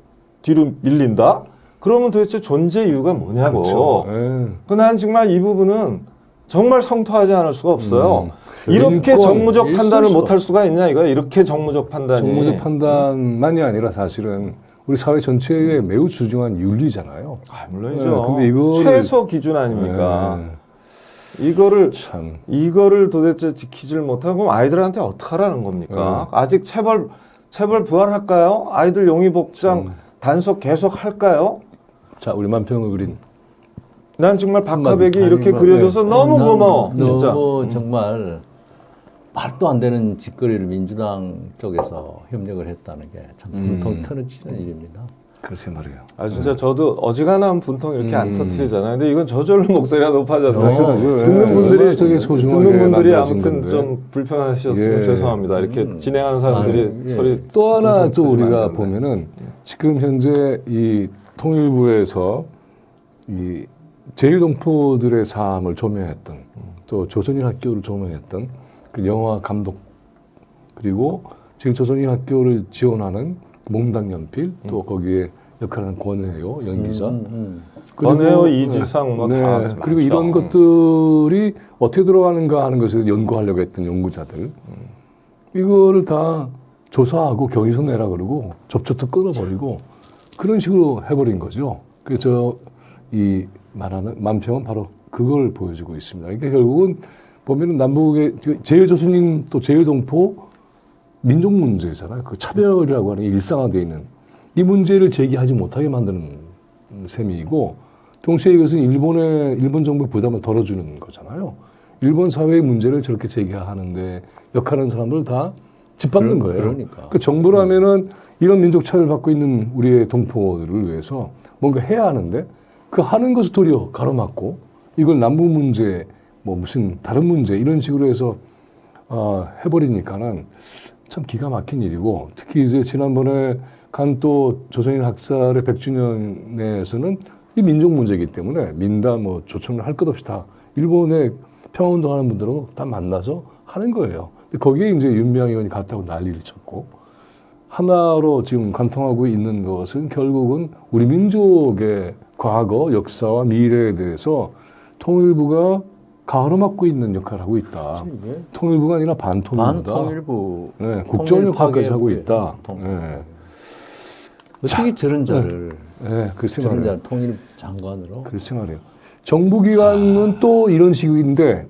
뒤로 밀린다? 그러면 도대체 존재 이유가 뭐냐고. 그렇죠. 예. 난 정말 이 부분은 정말 성토하지 않을 수가 없어요. 이렇게 인권, 정무적 판단을 일선서. 못할 수가 있냐 이거야. 이렇게 정무적 판단이. 정무적 판단만이 아니라 사실은 우리 사회 전체에 매우 중요한 윤리잖아요. 아, 물론이죠. 네, 근데 이거를- 최소 기준 아닙니까? 네, 참. 이거를 도대체 지키질 못하고 그럼 아이들한테 어떡하라는 겁니까? 아직 체벌 부활할까요? 아이들 용의복장 단속 계속 할까요? 자, 우리 만평을 그린 난 정말 박하백이 아니, 이렇게 뭐, 그려줘서 너무 난 고마워. 진짜. 너무 정말 말도 안 되는 짓거리를 민주당 쪽에서 협력을 했다는 게 참 분통 터치는 일입니다. 글쎄 말이에요. 아 진짜 저도 어지간한 분통 이렇게 안 터뜨리잖아요. 근데 이건 저절로 목소리가 높아졌다. 당연하죠. 듣는 예. 분들이 저게 소중하게 듣는 분들이 만들어진 아무튼 건데. 좀 불편하셨으면 예. 죄송합니다. 이렇게 진행하는 사람들이 아, 예. 소리 또 하나 분통 또 터지면 우리가 안 되는데. 보면은 지금 현재 이 통일부에서 이 제1동포들의 삶을 조명했던 또 조선인 학교를 조명했던 그 영화 감독 그리고 지금 조선인 학교를 지원하는 몽당 연필 또 거기에 역할하는 권혜요 연기자 권혜요, 이지상 뭐 다 네, 많죠. 그리고 이런 것들이 어떻게 들어가는가 하는 것을 연구하려고 했던 연구자들 이거를 다 조사하고 경위서 내라 그러고 접촉도 끊어버리고 그런 식으로 해버린 거죠. 그래서 이 말하는 만평은 바로 그걸 보여주고 있습니다. 그러니까 결국은 보면은 남북의 제일조선인 또 제일동포 민족 문제잖아요. 그 차별이라고 하는 게 일상화되어 있는 이 문제를 제기하지 못하게 만드는 셈이고 동시에 이것은 일본 정부의 부담을 덜어주는 거잖아요. 일본 사회의 문제를 저렇게 제기하는데 역할하는 사람들 다 짓밟는 거예요. 그러니까. 그 정부라면은 이런 민족 차별을 받고 있는 우리의 동포들을 위해서 뭔가 해야 하는데 그 하는 것을 도리어 가로막고 이걸 남북 문제 뭐 무슨 다른 문제 이런 식으로 해서 해버리니까는 참 기가 막힌 일이고 특히 이제 지난번에 간 또 조선인 학살의 100주년에서는 이 민족 문제이기 때문에 민담 뭐 조청을 할 것 없이 다 일본의 평화운동하는 분들하고 다 만나서 하는 거예요. 근데 거기에 이제 윤미향 의원이 갔다고 난리를 쳤고 하나로 지금 관통하고 있는 것은 결국은 우리 민족의 과거, 역사와 미래에 대해서 통일부가 가로막고 있는 역할을 하고 있다. 통일부가 아니라 반통일부다. 반통일부. 네, 국정 역할까지 하고 있다. 통- 네. 어떻게 저런 자를 네, 글쎄 저런 말이에요. 자 통일 장관으로 글쎄 말이에요. 정부기관은 또 이런 식인데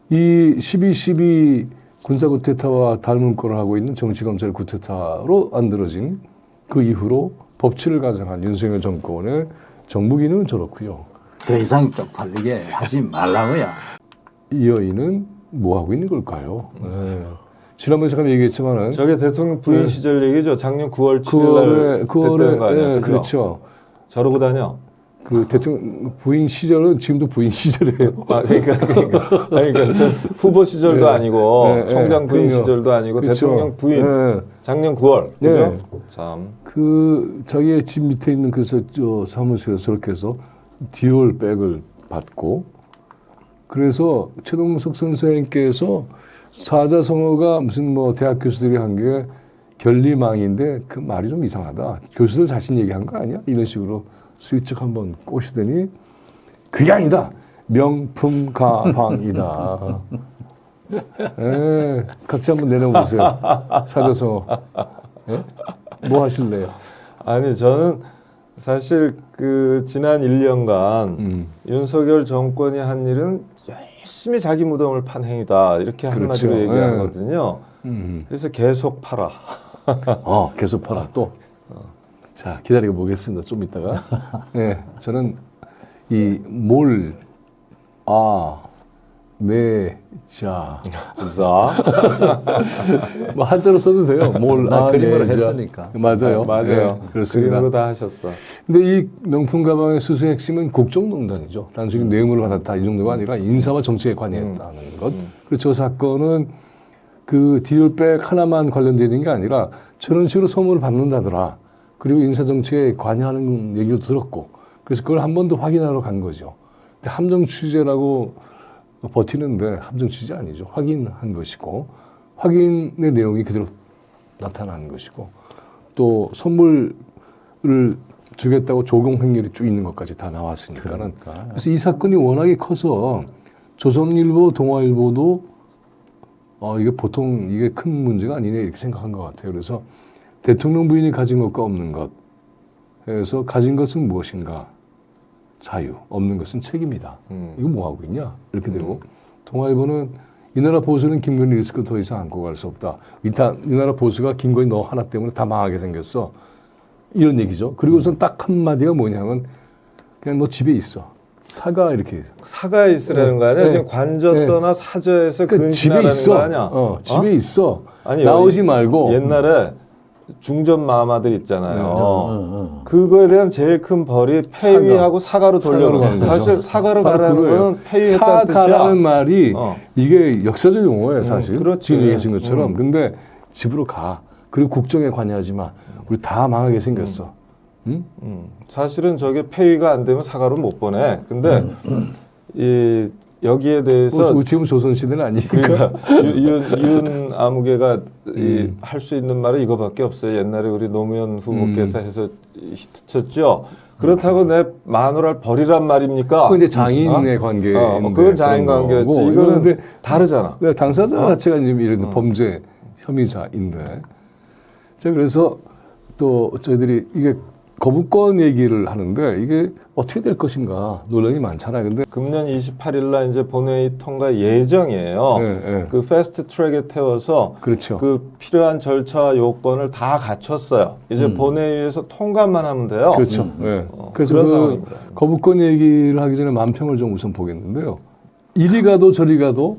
이 12.12 군사 쿠데타와 닮은 꼴을 하고 있는 정치검찰 쿠데타로 만들어진 그 이후로 법치를 가장한 윤석열 정권의 정부기능은 저렇고요. 더 이상 쪽팔리게 하지 말라고요. 이 여인은 뭐 하고 있는 걸까요? 네. 지난번에 잠깐 얘기했지만은 저게 대통령 부인 시절 얘기죠. 작년 9월 7일 9월에 날 됐다는 거 아니야? 예, 그죠? 그렇죠. 저러고 다녀. 그 대통령 부인 시절은 지금도 부인 시절이에요. 아, 그러니까 저 후보 시절도 네. 아니고 네, 총장 부인 그럼요. 시절도 아니고 그렇죠. 대통령 부인 네. 작년 9월 네. 그죠? 참 그 자기의 집 밑에 있는 그 사무실에서 저렇게 해서 디올백을 받고 그래서 최동석 선생님께서 사자성어가 무슨 뭐 대학 교수들이 한 게 결리망인데 그 말이 좀 이상하다. 교수들 자신 얘기한 거 아니야? 이런 식으로 슬쩍 한번 꼬시더니 그게 아니다. 명품 가방이다. 예, 각자 한번 내려보세요. 사자성어. 예? 뭐 하실래요? 아니 저는 사실 그 지난 1년간 윤석열 정권이 한 일은 열심히 자기 무덤을 판 행위다 이렇게 한마디로 그렇죠. 얘기하거든요. 그래서 계속 팔아. 계속 팔아 또. 자, 기다리고 보겠습니다. 좀 이따가. 네, 저는 이 자, 뭐 한자로 써도 돼요. 그림으로 자. 했으니까. 맞아요. 맞아요. 네, 그렇습니다. 그림으로 다 하셨어. 근데 이 명품 가방의 수수의 핵심은 국정농단이죠. 단순히 뇌물을 받았다 이 정도가 아니라 인사와 정치에 관여했다는 것. 그리고 저 사건은 그 디올백 하나만 관련되는 게 아니라 저런 식으로 소문을 받는다더라. 그리고 인사 정치에 관여하는 얘기도 들었고, 그래서 그걸 한 번 더 확인하러 간 거죠. 근데 함정 취재라고 버티는데 함정 취재 아니죠. 확인한 것이고, 확인의 내용이 그대로 나타난 것이고, 또 선물을 주겠다고 조공 횡령이 쭉 있는 것까지 다 나왔으니까는. 그러니까. 그래서 이 사건이 워낙에 커서 조선일보, 동아일보도 이게 보통 이게 큰 문제가 아니네 이렇게 생각한 것 같아요. 그래서 대통령 부인이 가진 것과 없는 것. 그래서 가진 것은 무엇인가? 자유. 없는 것은 책임이다. 이거 뭐 하고 있냐? 이렇게 되고 동아일보는 이 나라 보수는 김건희 리스크 더 이상 안고 갈 수 없다. 이 나라 보수가 김건희 너 하나 때문에 다 망하게 생겼어. 이런 얘기죠. 그리고선 딱 한마디가 뭐냐면 그냥 너 집에 있어. 사과 이렇게. 사가에 있으라는 거 아니야? 네. 지금 관저떠나 사저에서 그러니까 집에 근신하라는 있어. 거 아니야? 집에 있어. 아니, 나오지 여기 말고. 옛날에 중전 마마들 있잖아요. 응. 그거에 대한 제일 큰 벌이 폐위하고 사과로 돌려가는 가는 거죠. 사실 사과로 바로 가라는 그거예요. 거는 폐위했다는 뜻이야. 사과라는 말이 어. 이게 역사적 용어예요, 사실. 그렇지. 지금 얘기하신 것처럼. 근데 집으로 가. 그리고 국정에 관여하지 마. 우리 다 망하게 생겼어. 응? 사실은 저게 폐위가 안 되면 사과로 못 보내. 근데 이 여기에 대해서 뭐, 지금 조선시대는 아니니까. 그러니까 윤 아무개가 할 수 있는 말은 이거밖에 없어요. 옛날에 우리 노무현 후보께서 해서 히트쳤죠. 그렇다고 내 마누라를 버리란 말입니까? 그건 이제 장인의 관계인데. 그건 장인 그런 관계였지. 거고. 이거는 근데 다르잖아. 당사자 자체가 이제 이런 범죄 혐의자인데. 자, 그래서 또 저희들이 이게 거부권 얘기를 하는데 이게 어떻게 될 것인가 논란이 많잖아요. 근데 금년 28일 날 이제 본회의 통과 예정이에요. 네. 그 패스트 트랙에 태워서 그렇죠. 그 필요한 절차 요건을 다 갖췄어요. 이제 본회의에서 통과만 하면 돼요. 그렇죠. 네. 그래서 그런 그 상황입니다. 거부권 얘기를 하기 전에 만평을 좀 우선 보겠는데요. 이리 가도 저리 가도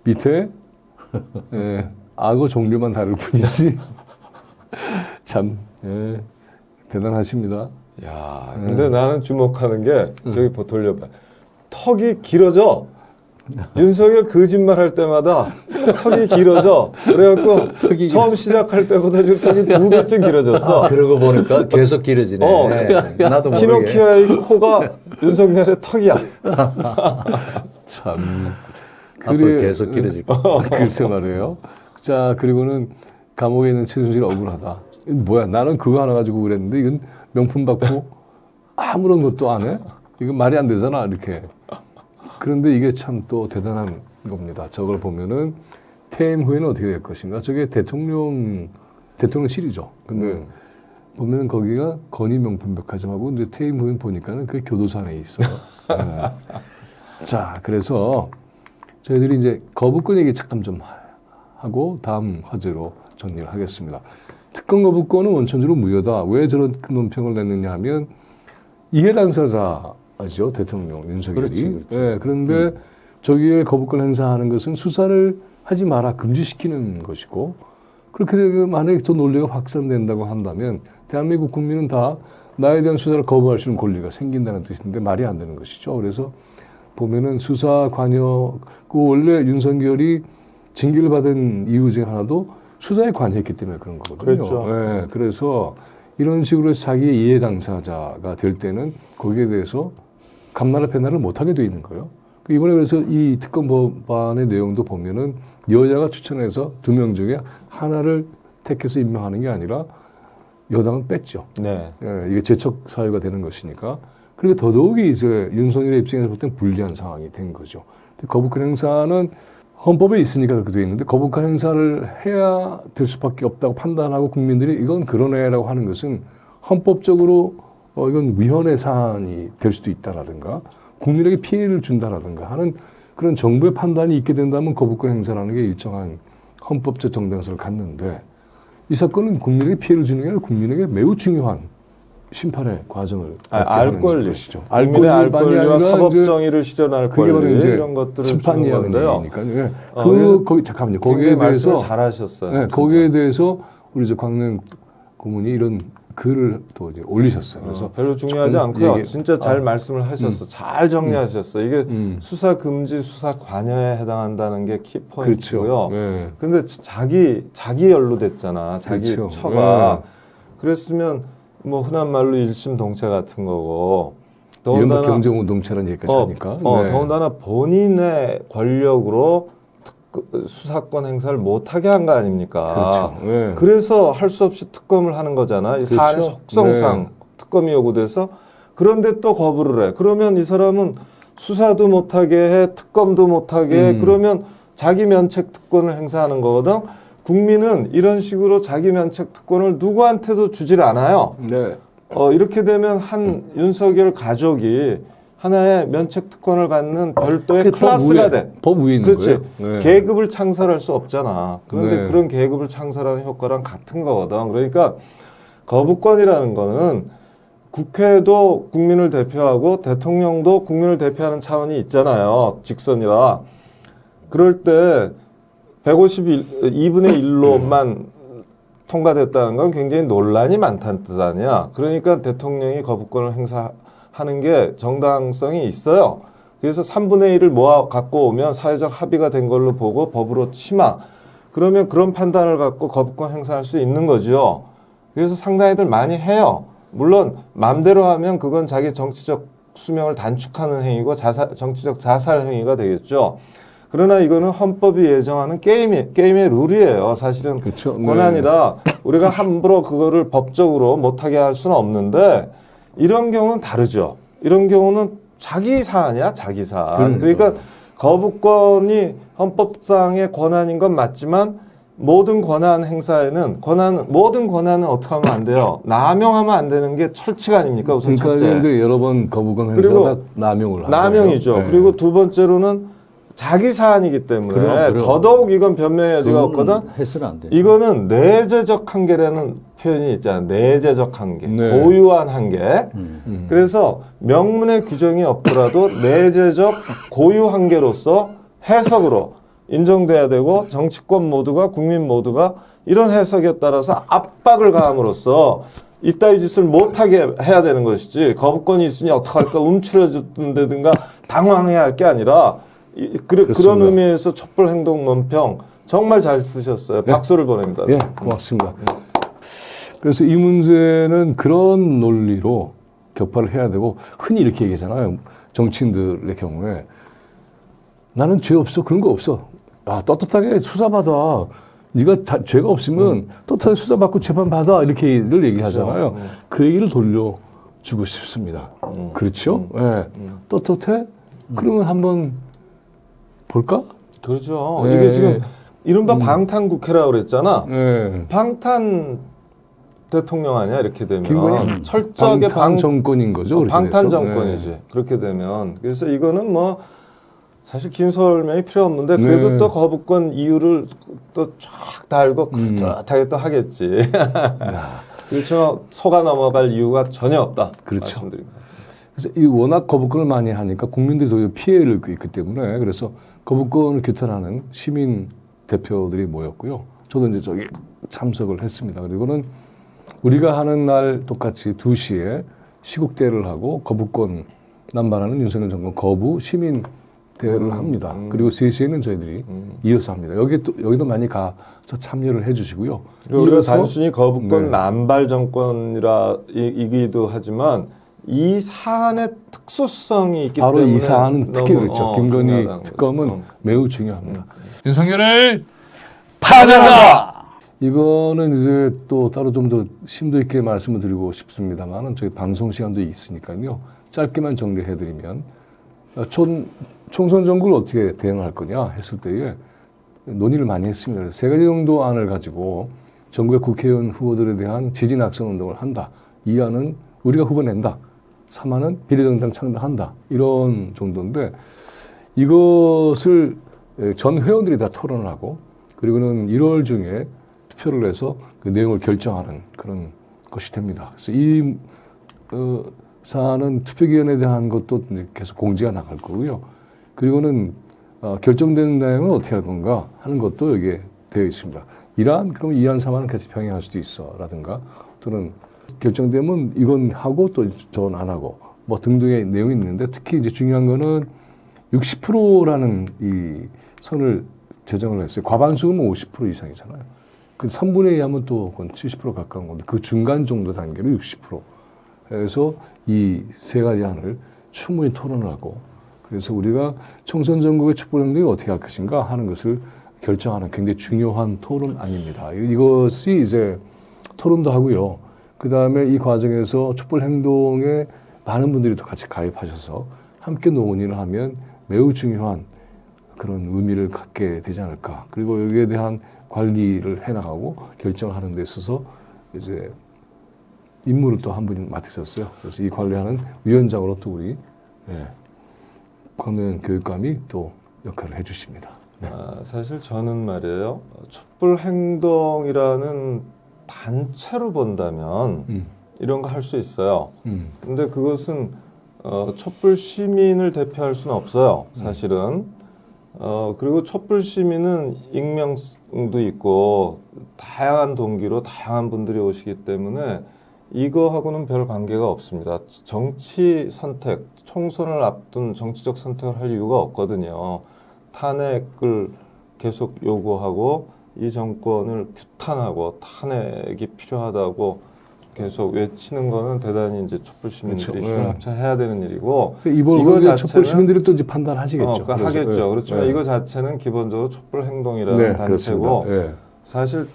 밑에 악어 종류만 다를 뿐이지. 참 대단하십니다. 야, 근데 나는 주목하는 게 저기 돌려봐. 턱이 길어져. 윤석열 거짓말할 때마다 턱이 길어져. 그래갖고 처음 시작할 때보다 지금 턱이 2배쯤 길어졌어. 그러고 보니까 계속 길어지네. 나도 모르게. 피노키오의 코가 윤석열의 턱이야. 참. 앞으로 계속 길어질 거야. 글쎄 말이에요. 자, 그리고는 감옥에 있는 최순실 억울하다. 이건 뭐야? 나는 그거 하나 가지고 그랬는데 이건 명품 받고 아무런 것도 안 해? 이건 말이 안 되잖아, 이렇게. 그런데 이게 참 또 대단한 겁니다. 저걸 보면은 퇴임 후에는 어떻게 될 것인가? 저게 대통령실이죠. 근데 보면은 거기가 건희 명품 백화점하고 이제 퇴임 후에 보니까는 그게 교도소 안에 있어요. 네. 자, 그래서 저희들이 이제 거부권 얘기 잠깐 좀 하고 다음 화제로 정리를 하겠습니다. 특검 거부권은 원천적으로 무효다. 왜 저런 논평을 냈느냐 하면 이해 당사자죠. 대통령 윤석열이. 그렇지. 네, 그런데 저기에 거부권 행사하는 것은 수사를 하지 마라 금지시키는 것이고 그렇게 되면 만약에 저 논리가 확산된다고 한다면 대한민국 국민은 다 나에 대한 수사를 거부할 수 있는 권리가 생긴다는 뜻인데 말이 안 되는 것이죠. 그래서 보면은 수사 관여 그 원래 윤석열이 징계를 받은 이유 중에 하나도 수사에 관여했기 때문에 그런 거거든요. 그렇죠. 네, 그래서 이런 식으로 자기의 이해 당사자가 될 때는 거기에 대해서 감나라 패나를 못하게 돼 있는 거예요. 이번에 그래서 이 특검 법안의 내용도 보면은 여야가 추천해서 2명 중에 하나를 택해서 임명하는 게 아니라 여당은 뺐죠. 네. 예, 이게 제척 사유가 되는 것이니까. 그리고 더더욱이 이제 윤석열의 입장에서 볼 땐 불리한 상황이 된 거죠. 거부권 행사는 헌법에 있으니까 그렇게 돼 있는데 거부권 행사를 해야 될 수밖에 없다고 판단하고 국민들이 이건 그러네라고 하는 것은 헌법적으로 이건 위헌의 사안이 될 수도 있다라든가 국민에게 피해를 준다라든가 하는 그런 정부의 판단이 있게 된다면 거부권 행사라는 게 일정한 헌법적 정당성을 갖는데 이 사건은 국민에게 피해를 주는 게 아니라 국민에게 매우 중요한 심판의 과정을 알 권리, 것이죠. 국민의 알 권리와 아니라 사법 이제 정의를 실현할 그게 바로 권리 이제 이런 것들을 심판 주는 건데요. 이야기니까요. 예. 그래서 거기 잠깐만요. 굉장히 거기에 대해서 말씀을 잘하셨어요. 네, 거기에 대해서 우리 이제 광명 고문이 이런 글을 또 이제 올리셨어요. 그래서 별로 중요하지 조금 않고요. 얘기- 진짜 잘 말씀을 하셨어. 잘 정리하셨어. 이게 수사 금지, 수사 관여에 해당한다는 게 키포인트고요. 그렇죠. 네. 근데 자기 연루됐잖아. 자기 그렇죠. 처가. 그랬으면 뭐 흔한 말로 일심동체 같은 거고. 이른바 경제운동체라는 얘기까지 하니까. 네. 더군다나 본인의 권력으로 수사권 행사를 못하게 한 거 아닙니까? 그렇죠. 네. 그래서 할 수 없이 특검을 하는 거잖아. 이 사안의 그렇죠. 속성상. 네. 특검이 요구돼서 그런데 또 거부를 해. 그러면 이 사람은 수사도 못하게 해, 특검도 못하게 해. 그러면 자기 면책 특권을 행사하는 거거든. 국민은 이런 식으로 자기 면책 특권을 누구한테도 주질 않아요. 네. 이렇게 되면 한 윤석열 가족이 하나의 면책 특권을 갖는 별도의 클래스가 돼. 법 위에 있는 그렇지. 거예요. 네. 계급을 창설할 수 없잖아. 그런데 네. 그런 계급을 창설하는 효과랑 같은 거거든. 그러니까 거부권이라는 거는 국회도 국민을 대표하고 대통령도 국민을 대표하는 차원이 있잖아요. 직선이라. 그럴 때 152분의 1로만 통과됐다는 건 굉장히 논란이 많다는 뜻 아니야. 그러니까 대통령이 거부권을 행사하는 게 정당성이 있어요. 그래서 3분의 1을 모아 갖고 오면 사회적 합의가 된 걸로 보고 법으로 치마. 그러면 그런 판단을 갖고 거부권 행사할 수 있는 거죠. 그래서 상당히들 많이 해요. 물론 마음대로 하면 그건 자기 정치적 수명을 단축하는 행위고 정치적 자살 행위가 되겠죠. 그러나 이거는 헌법이 예정하는 게임의 룰이에요. 사실은 그렇죠. 권한이라 우리가 함부로 그거를 법적으로 못하게 할 수는 없는데 이런 경우는 다르죠. 이런 경우는 자기 사안이야, 자기 사안. 그러니까 거부권이 헌법상의 권한인 건 맞지만 모든 권한 행사에는 모든 권한은 어떻게 하면 안 돼요? 남용하면 안 되는 게 철칙 아닙니까? 우선 첫째. 그러니까 여러 번 거부권 그리고 행사가 남용을 하는 남용이죠. 거예요. 네. 그리고 두 번째로는 자기 사안이기 때문에 그럼. 더더욱 이건 변명의 여지가 없거든. 해서는 안 돼. 이거는 내재적 한계라는 표현이 있잖아요. 내재적 한계, 네. 고유한 한계. 그래서 명문의 규정이 없더라도 내재적 고유 한계로서 해석으로 인정돼야 되고 정치권 모두가 국민 모두가 이런 해석에 따라서 압박을 가함으로써 이따위 짓을 못하게 해야 되는 것이지 거부권이 있으니 어떡할까 움츠러든다든가 당황해야 할 게 아니라 그런 의미에서 촛불행동 논평 정말 잘 쓰셨어요. 박수를 보냅니다. 예, 고맙습니다. 그래서 이 문제는 그런 논리로 격파를 해야 되고 흔히 이렇게 얘기하잖아요. 정치인들의 경우에 나는 죄 없어. 그런 거 없어. 떳떳하게 수사받아. 네가 죄가 없으면 떳떳하게 수사받고 재판받아. 이렇게들 얘기하잖아요. 그렇죠. 그 얘기를 돌려주고 싶습니다. 그렇죠? 예. 떳떳해? 그러면 한번 볼까? 그렇죠. 네. 이게 지금 이른바 방탄국회라고 그랬잖아. 네. 방탄 대통령 아니야 이렇게 김건희 되면 철저하게 방탄 정권인 거죠. 그렇게 방탄 돼서. 정권이지. 네. 그렇게 되면 그래서 이거는 뭐 사실 긴 설명이 필요 없는데 그래도 네. 또 거부권 이유를 또 쫙 달고 그렇다게 또 하겠지. 그렇죠. 속아 넘어갈 이유가 전혀 없다. 그렇죠. 말씀드립니다. 그래서 이 워낙 거부권을 많이 하니까 국민들이 더 피해를 입고 있기 때문에 그래서 거부권을 규탄하는 시민 대표들이 모였고요. 저도 이제 저기 참석을 했습니다. 그리고는 우리가 하는 날 똑같이 2시에 시국대회를 하고 거부권 남발하는 윤석열 정권 거부 시민 대회를 합니다. 그리고 3시에는 저희들이 이어서 합니다. 여기도 많이 가서 참여를 해주시고요. 우리가 이어서 단순히 거부권 네. 남발 정권이기도 하지만 이 사안의 특수성이 있기 바로 때문에 이 사안은 특히 너무, 그렇죠. 김건희 중요하다는 특검은 거죠. 매우 중요합니다. 윤석열을 파면한다. 이거는 이제 또 따로 좀 더 심도 있게 말씀을 드리고 싶습니다만은 저희 방송 시간도 있으니까요. 짧게만 정리해드리면 총선 정국을 어떻게 대응할 거냐 했을 때에 논의를 많이 했습니다. 그래서 3가지 정도 안을 가지고 전국의 국회의원 후보들에 대한 지지 낙선 운동을 한다. 2안은 우리가 후보 낸다. 3안은 비례정당 창당한다. 이런 정도인데 이것을 전 회원들이 다 토론을 하고 그리고는 1월 중에 투표를 해서 그 내용을 결정하는 그런 것이 됩니다. 그래서 이 사안은 투표기한에 대한 것도 계속 공지가 나갈 거고요. 그리고는 결정된 내용은 어떻게 할 건가 하는 것도 여기에 되어 있습니다. 1안, 그럼 2안, 3안은 같이 병행할 수도 있어. 라든가 또는 결정되면 이건 하고 또 저건 안 하고 뭐 등등의 내용이 있는데 특히 이제 중요한 거는 60%라는 이 선을 제정을 했어요. 과반수는 50% 이상이잖아요. 그 3분의 2 하면 또 그건 70% 가까운 건데 그 중간 정도 단계로 60%. 그래서 이 3가지 안을 충분히 토론을 하고 그래서 우리가 총선 전국의 촛불행동이 어떻게 할 것인가 하는 것을 결정하는 굉장히 중요한 토론안입니다. 이것이 이제 토론도 하고요. 그다음에 이 과정에서 촛불 행동에 많은 분들이 또 같이 가입하셔서 함께 논의를 하면 매우 중요한 그런 의미를 갖게 되지 않을까. 그리고 여기에 대한 관리를 해나가고 결정을 하는 데 있어서 이제 임무를 또 한 분이 맡으셨어요. 그래서 이 관리하는 위원장으로 또 우리 권은 교육감이 또 역할을 해주십니다. 네. 사실 저는 말이에요. 촛불 행동이라는 단체로 본다면 이런 거 할 수 있어요. 근데 그것은 촛불 시민을 대표할 수는 없어요. 사실은. 그리고 촛불 시민은 익명도 있고 다양한 동기로 다양한 분들이 오시기 때문에 이거하고는 별 관계가 없습니다. 정치 선택, 총선을 앞둔 정치적 선택을 할 이유가 없거든요. 탄핵을 계속 요구하고 이 정권을 규탄하고 탄핵이 필요하다고 계속 외치는 거는 대단히 이제 촛불 시민들이 그렇죠. 힘을 합쳐해야 되는 일이고 이거 촛불 시민들이 또 이제 판단하시겠죠. 그러니까 하겠죠. 그렇지만 이거 자체는 기본적으로 촛불 행동이라는 단체고 사실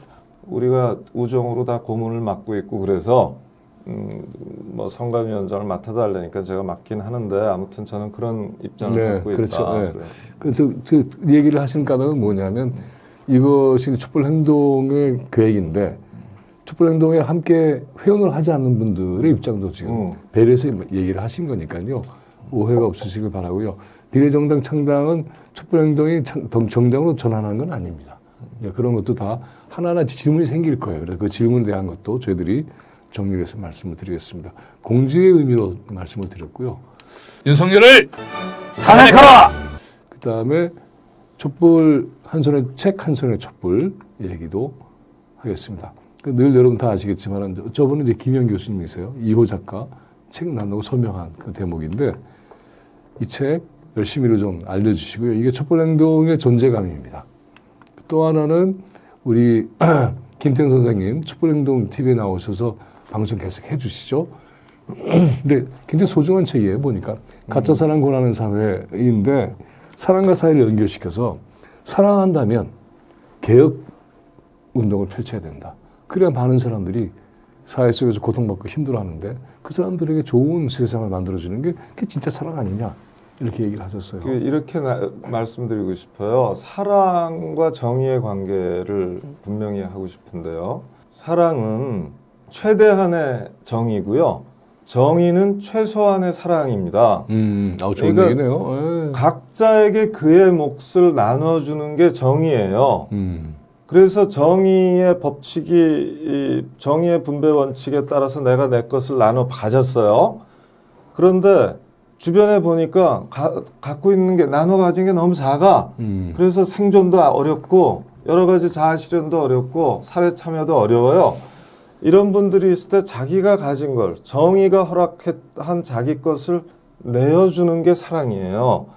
우리가 우정으로 다 고문을 맡고 있고 그래서 뭐 선관위원장을 맡아달라니까 제가 맡긴 하는데 아무튼 저는 그런 입장을 갖고 있다. 그렇죠. 그래서 그 얘기를 하시는 까닭은 뭐냐면 이것이 촛불 행동의 계획인데 촛불 행동에 함께 회원을 하지 않는 분들의 입장도 지금 배려해서 얘기를 하신 거니까요. 오해가 없으시길 바라고요. 비례정당 창당은 촛불 행동이 정당으로 전환한 건 아닙니다. 그런 것도 다 하나하나 질문이 생길 거예요. 그래서 그 질문에 대한 것도 저희들이 정리해서 말씀을 드리겠습니다. 공지의 의미로 말씀을 드렸고요. 윤석열을 탄핵하라! 그 다음에 촛불 한 손에 책 한 손에 촛불 얘기도 하겠습니다. 늘 여러분 다 아시겠지만 저분은 이제 김영 교수님이세요. 2호 작가 책 나누고 서명한 그 대목인데 이 책 열심히로 좀 알려주시고요. 이게 촛불행동의 존재감입니다. 또 하나는 우리 김태형 선생님 촛불행동 TV에 나오셔서 방송 계속 해주시죠. 근데 굉장히 소중한 책이에요. 보니까 가짜 사랑 권하는 사회인데 사랑과 사회를 연결시켜서 사랑한다면 개혁 운동을 펼쳐야 된다. 그래야 많은 사람들이 사회 속에서 고통받고 힘들어하는데 그 사람들에게 좋은 세상을 만들어주는 게 그게 진짜 사랑 아니냐 이렇게 얘기를 하셨어요. 이렇게 말씀드리고 싶어요. 사랑과 정의의 관계를 분명히 하고 싶은데요. 사랑은 최대한의 정의고요. 정의는 최소한의 사랑입니다. 좋은 그러니까 얘기네요. 각자에게 그의 몫을 나눠주는 게 정의예요. 그래서 정의의 법칙이 정의의 분배 원칙에 따라서 내가 내 것을 나눠 가졌어요. 그런데 주변에 보니까 갖고 있는 게 나눠 가진 게 너무 작아. 그래서 생존도 어렵고 여러 가지 자아 실현도 어렵고 사회 참여도 어려워요. 이런 분들이 있을 때 자기가 가진 걸 정의가 허락한 자기 것을 내어주는 게 사랑이에요.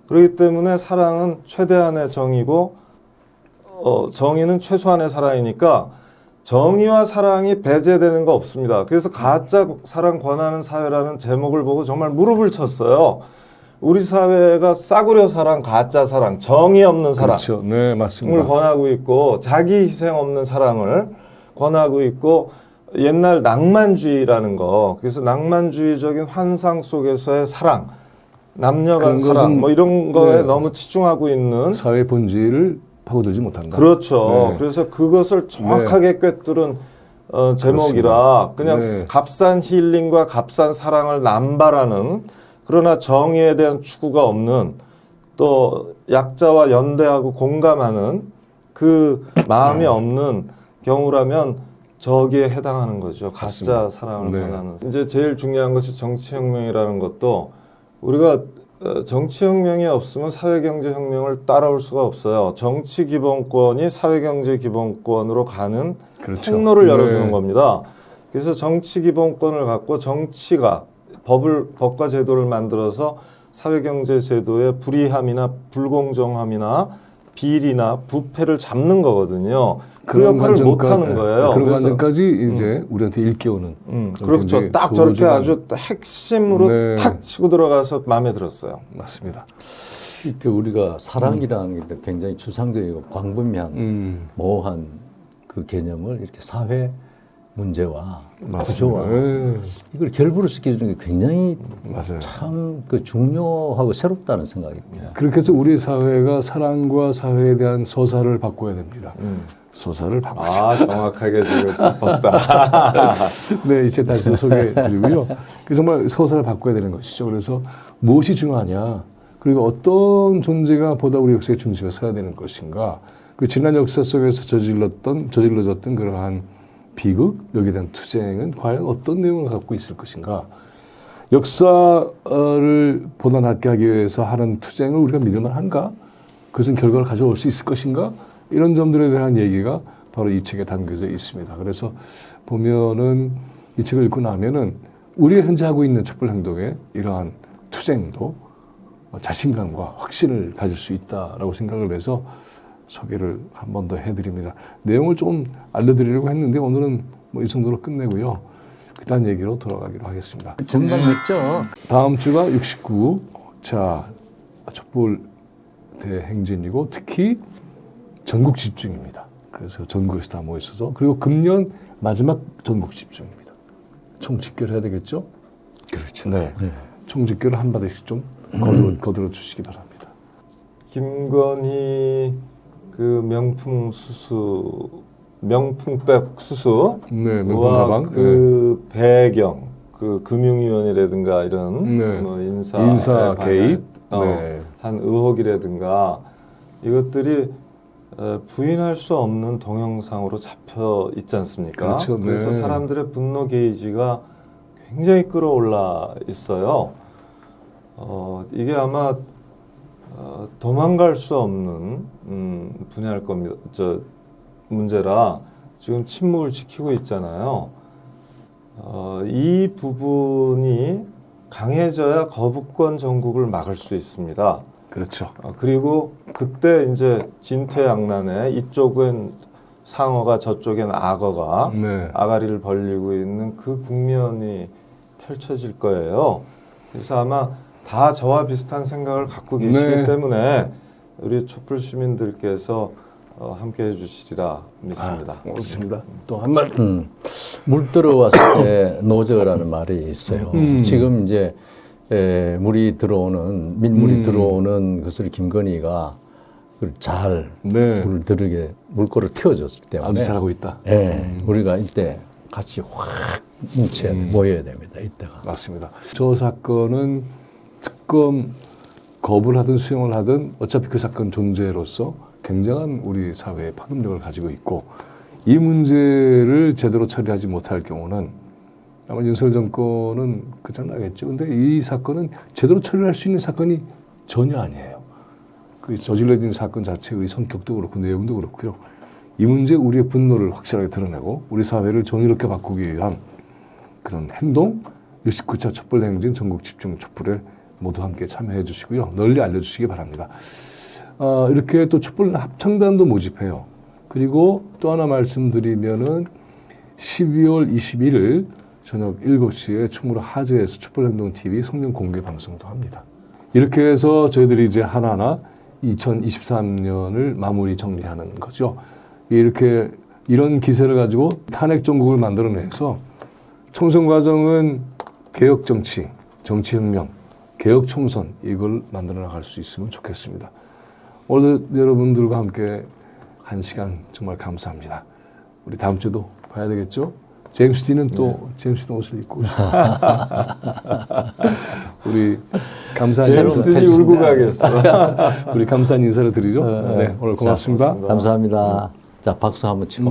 그렇기 때문에 사랑은 최대한의 정의고 정의는 최소한의 사랑이니까 정의와 사랑이 배제되는 거 없습니다. 그래서 가짜 사랑 권하는 사회라는 제목을 보고 정말 무릎을 쳤어요. 우리 사회가 싸구려 사랑, 가짜 사랑, 정의 없는 사랑을 그렇죠. 네, 맞습니다. 권하고 있고 자기 희생 없는 사랑을 권하고 있고 옛날 낭만주의라는 거 그래서 낭만주의적인 환상 속에서의 사랑 남녀 간 사랑 뭐 이런 거에 너무 치중하고 있는 사회 본질을 파고들지 못한다. 그렇죠. 네. 그래서 그것을 정확하게 꿰뚫은 제목이라 그냥 값싼 힐링과 값싼 사랑을 남발하는 그러나 정의에 대한 추구가 없는 또 약자와 연대하고 공감하는 그 마음이 없는 경우라면 저기에 해당하는 거죠. 가짜 사랑을 권하는. 이제 제일 중요한 것이 정치혁명이라는 것도 우리가 정치혁명이 없으면 사회경제혁명을 따라올 수가 없어요. 정치기본권이 사회경제기본권으로 가는 통로를 열어주는 겁니다. 그래서 정치기본권을 갖고 정치가 법과 제도를 만들어서 사회경제제도의 불이함이나 불공정함이나 비리나 부패를 잡는 거거든요. 그 역할을 못하는 거예요. 그런 관점까지 이제 우리한테 일깨우는. 그렇죠. 딱 저렇게 아주 핵심으로 탁 치고 들어가서 마음에 들었어요. 맞습니다. 이때 우리가 사랑이라는 게 굉장히 추상적이고 광범위한 모호한 그 개념을 이렇게 사회 문제와 맞습니다. 구조와 네. 이걸 결부를 시켜주는 게 굉장히 맞아요. 참 그 중요하고 새롭다는 생각이 듭니다. 그렇게 해서 우리 사회가 사랑과 사회에 대한 서사를 바꿔야 됩니다. 서사를 바꾸자. 아, 정확하게 지금 짚었다. 네, 이제 다시 또 소개해드리고요. 정말 서사를 바꿔야 되는 것이죠. 그래서 무엇이 중요하냐, 그리고 어떤 존재가 보다 우리 역사의 중심에 서야 되는 것인가, 그 지난 역사 속에서 저질러졌던 그러한 비극, 여기에 대한 투쟁은 과연 어떤 내용을 갖고 있을 것인가, 역사를 보다 낫게 하기 위해서 하는 투쟁을 우리가 믿을만 한가, 그것은 결과를 가져올 수 있을 것인가, 이런 점들에 대한 얘기가 바로 이 책에 담겨져 있습니다. 그래서 보면은 이 책을 읽고 나면은 우리가 현재 하고 있는 촛불 행동의 이러한 투쟁도 자신감과 확신을 가질 수 있다라고 생각을 해서 소개를 한 번 더 해드립니다. 내용을 좀 알려드리려고 했는데 오늘은 뭐 이 정도로 끝내고요. 그다음 얘기로 돌아가기로 하겠습니다. 금방 했죠. 다음 주가 69차 촛불 대행진이고 특히 전국 집중입니다. 그래서 전국에서 다 모였어서, 그리고 금년 마지막 전국 집중입니다. 총 집결해야 되겠죠? 그렇죠. 네. 총 집결을 한 마디씩 좀 거들어 주시기 바랍니다. 김건희 그 명품백 수수 네, 명품 와 가방. 그 배경, 그 금융위원이라든가 이런 네. 뭐 인사 개입, 네. 한 의혹이라든가 이것들이 부인할 수 없는 동영상으로 잡혀 있지 않습니까? 그렇죠. 네. 그래서 사람들의 분노 게이지가 굉장히 끌어올라 있어요. 이게 아마 도망갈 수 없는 분야일 겁니다. 문제라 지금 침묵을 지키고 있잖아요. 이 부분이 강해져야 거부권 전국을 막을 수 있습니다. 그렇죠. 그리고 그때 이제 진퇴양난에 이쪽은 상어가 저쪽엔 악어가 네. 아가리를 벌리고 있는 그 국면이 펼쳐질 거예요. 그래서 아마 다 저와 비슷한 생각을 갖고 계시기 네. 때문에 우리 촛불 시민들께서 함께 해주시리라 믿습니다. 그렇습니다. 또 한마디. 물 들어왔을 때 노저라는 말이 있어요. 지금 이제 민물이 들어오는 것을 김건희가 잘 네. 물꼬를 틔워줬을 때문에 아주 잘하고 있다. 우리가 이때 같이 확 모여야 됩니다. 이때가. 맞습니다. 저 사건은 특검 거부를 하든 수용을 하든 어차피 그 사건 존재로서 굉장한 우리 사회의 파급력을 가지고 있고, 이 문제를 제대로 처리하지 못할 경우는 아마 윤석열 정권은 끝장나겠죠. 근데 이 사건은 제대로 처리할 수 있는 사건이 전혀 아니에요. 그 저질러진 사건 자체의 성격도 그렇고 내용도 그렇고요. 이 문제에 우리의 분노를 확실하게 드러내고 우리 사회를 정의롭게 바꾸기 위한 그런 행동, 69차 촛불행진 전국 집중 촛불에 모두 함께 참여해 주시고요. 널리 알려주시기 바랍니다. 이렇게 또 촛불 합창단도 모집해요. 그리고 또 하나 말씀드리면은 12월 21일 저녁 7시에 충무로 하재에서 촛불행동TV 성령 공개 방송도 합니다. 이렇게 해서 저희들이 이제 하나하나 2023년을 마무리 정리하는 거죠. 이렇게 이런 기세를 가지고 탄핵 정국을 만들어내서 총선 과정은 개혁 정치, 정치혁명, 개혁 총선 이걸 만들어 나갈 수 있으면 좋겠습니다. 오늘 여러분들과 함께 한 시간 정말 감사합니다. 우리 다음 주도 봐야 되겠죠? 제임스 D는 또 제임스 D 옷을 입고 우리 감사한 제임스 D이 울고 가겠어. 우리 감사한 인사를 드리죠. 네, 오늘 고맙습니다. 감사합니다. 자, 박수 한번 치고.